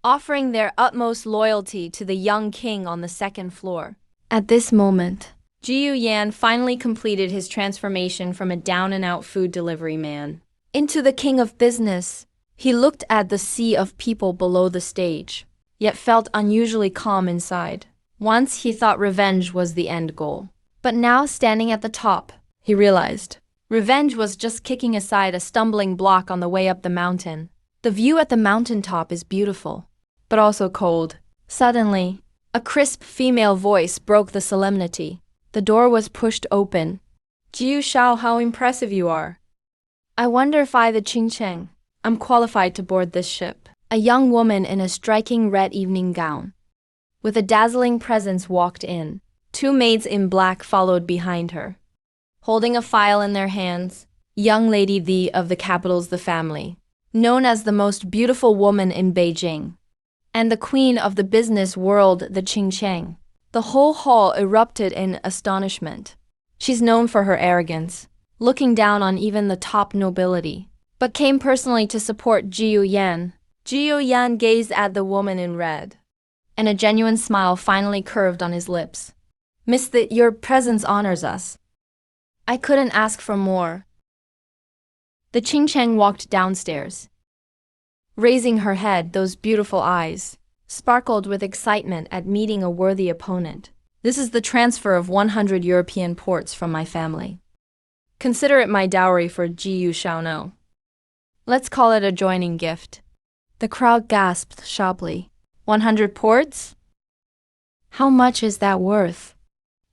offering their utmost loyalty to the young king on the second floor. At this moment, Jiu Yan finally completed his transformation from a down-and-out food delivery man into the king of business. He looked at the sea of people below the stage, yet felt unusually calm inside. Once he thought revenge was the end goal. But now, standing at the top, he realized revenge was just kicking aside a stumbling block on the way up the mountain. The view at the mountaintop is beautiful, but also cold. Suddenly, a crisp female voice broke the solemnity. The door was pushed open. Jiu Shao, how impressive you are. I wonder if I, the Qing Cheng, am qualified to board this ship. A young woman in a striking red evening gown, with a dazzling presence, walked in. Two maids in black followed behind her, holding a file in their hands. Young lady the of the capital's the family, known as the most beautiful woman in Beijing, and the queen of the business world, the Qing Cheng. The whole hall erupted in astonishment. She's known for her arrogance, looking down on even the top nobility, but came personally to support Jiu Yan. Jiu Yan gazed at the woman in red, and a genuine smile finally curved on his lips. Miss, your presence honors us. I couldn't ask for more. The Qing Cheng walked downstairs. Raising her head, those beautiful eyes sparkled with excitement at meeting a worthy opponent. This is the transfer of 100 European ports from my family. Consider it my dowry for Jiu Shaono. Let's call it a joining gift. The crowd gasped sharply. 100 ports? How much is that worth?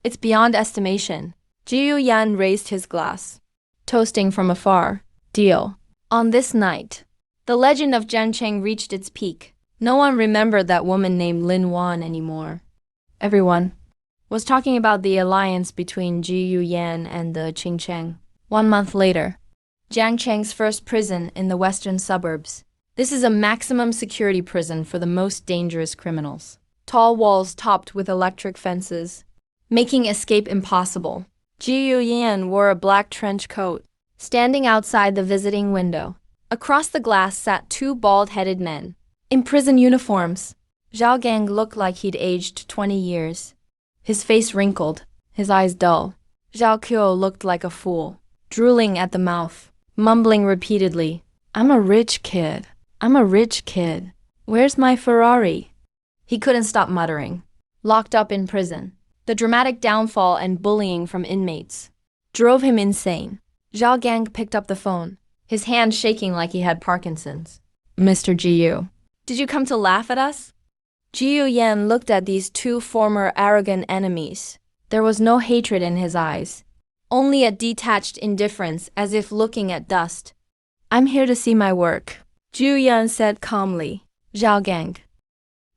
It's beyond estimation. Jiu Yan raised his glass, toasting from afar. Deal. On this night, the legend of Jiang Cheng reached its peak. No one remembered that woman named Lin Wan anymore. Everyone was talking about the alliance between Jiu Yan and the Qing Cheng. 1 month later, Jiang Cheng's first prison in the western suburbs. This is a maximum security prison for the most dangerous criminals. Tall walls topped with electric fences, making escape impossible. Jiu Yan wore a black trench coat, standing outside the visiting window. Across the glass sat two bald-headed men in prison uniforms. Zhao Gang looked like he'd aged 20 years. His face wrinkled, his eyes dull. Zhao Qiu looked like a fool, drooling at the mouth, mumbling repeatedly, I'm a rich kid. I'm a rich kid. Where's my Ferrari? He couldn't stop muttering. Locked up in prison, the dramatic downfall and bullying from inmates drove him insane. Zhao Gang picked up the phone, his hand shaking like he had Parkinson's. Mr. Jiu, did you come to laugh at us? Jiu Yan looked at these two former arrogant enemies. There was no hatred in his eyes, only a detached indifference, as if looking at dust. I'm here to see my work, Jiu Yan said calmly. Zhao Gang,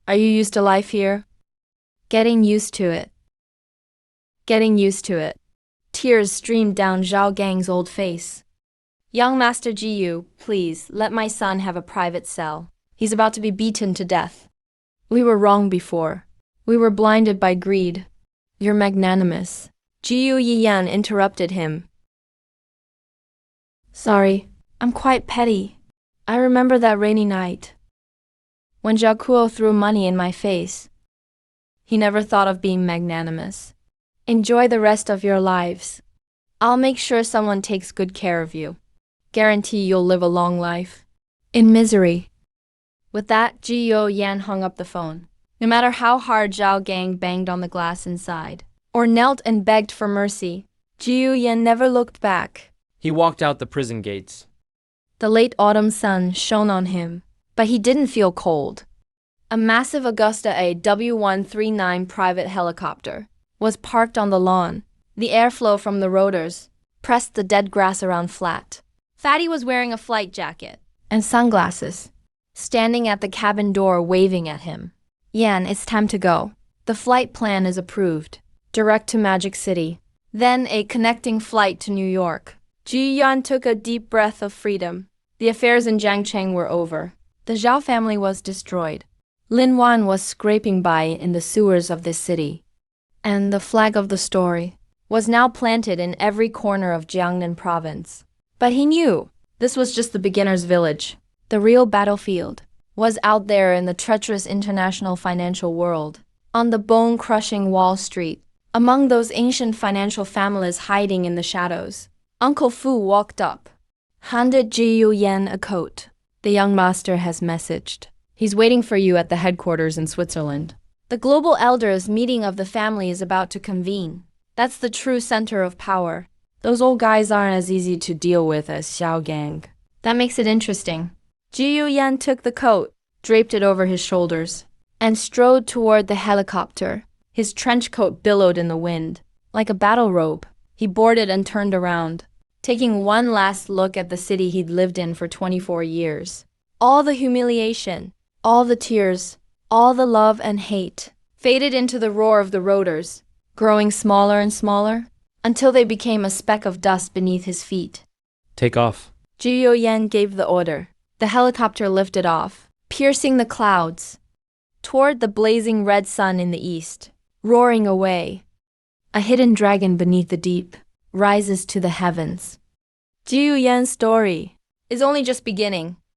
are you used to life here? Getting used to it. Getting used to it. Tears streamed down Zhao Gang's old face. Young Master Jiu, please, let my son have a private cell. He's about to be beaten to death. We were wrong before. We were blinded by greed. You're magnanimous. Jiu Yiyan interrupted him. Sorry, I'm quite petty. I remember that rainy night, when Zhao Kuo threw money in my face. He never thought of being magnanimous. Enjoy the rest of your lives. I'll make sure someone takes good care of you. Guarantee you'll live a long life. In misery. With that, Ji Yan hung up the phone. No matter how hard Zhao Gang banged on the glass inside, or knelt and begged for mercy, Ji Yan never looked back. He walked out the prison gates. The late autumn sun shone on him, but he didn't feel cold. A massive Augusta AW-139 private helicopter was parked on the lawn. The airflow from the rotors pressed the dead grass around flat. Fatty was wearing a flight jacket and sunglasses, standing at the cabin door waving at him. Yan, it's time to go. The flight plan is approved. Direct to Magic City. Then a connecting flight to New York. Ji Yan took a deep breath of freedom. The affairs in Jiangcheng were over. The Zhao family was destroyed. Lin Wan was scraping by in the sewers of this city. And the flag of the story was now planted in every corner of Jiangnan province. But he knew this was just the beginner's village. The real battlefield was out there in the treacherous international financial world, on the bone-crushing Wall Street, among those ancient financial families hiding in the shadows. Uncle Fu walked up, handed Ji Yan a coat. The young master has messaged. He's waiting for you at the headquarters in Switzerland. The global elders meeting of the family is about to convene. That's the true center of power. Those old guys aren't as easy to deal with as Xiao Gang. That makes it interesting. Ji Yan took the coat, draped it over his shoulders, and strode toward the helicopter. His trench coat billowed in the wind, like a battle robe. He boarded and turned around, taking one last look at the city he'd lived in for 24 years. All the humiliation, all the tears, all the love and hate faded into the roar of the rotors, growing smaller and smaller, until they became a speck of dust beneath his feet. Take off. Ji Yan gave the order. The helicopter lifted off, piercing the clouds, toward the blazing red sun in the east, roaring away. A hidden dragon beneath the deep rises to the heavens. Ji Yan's story is only just beginning.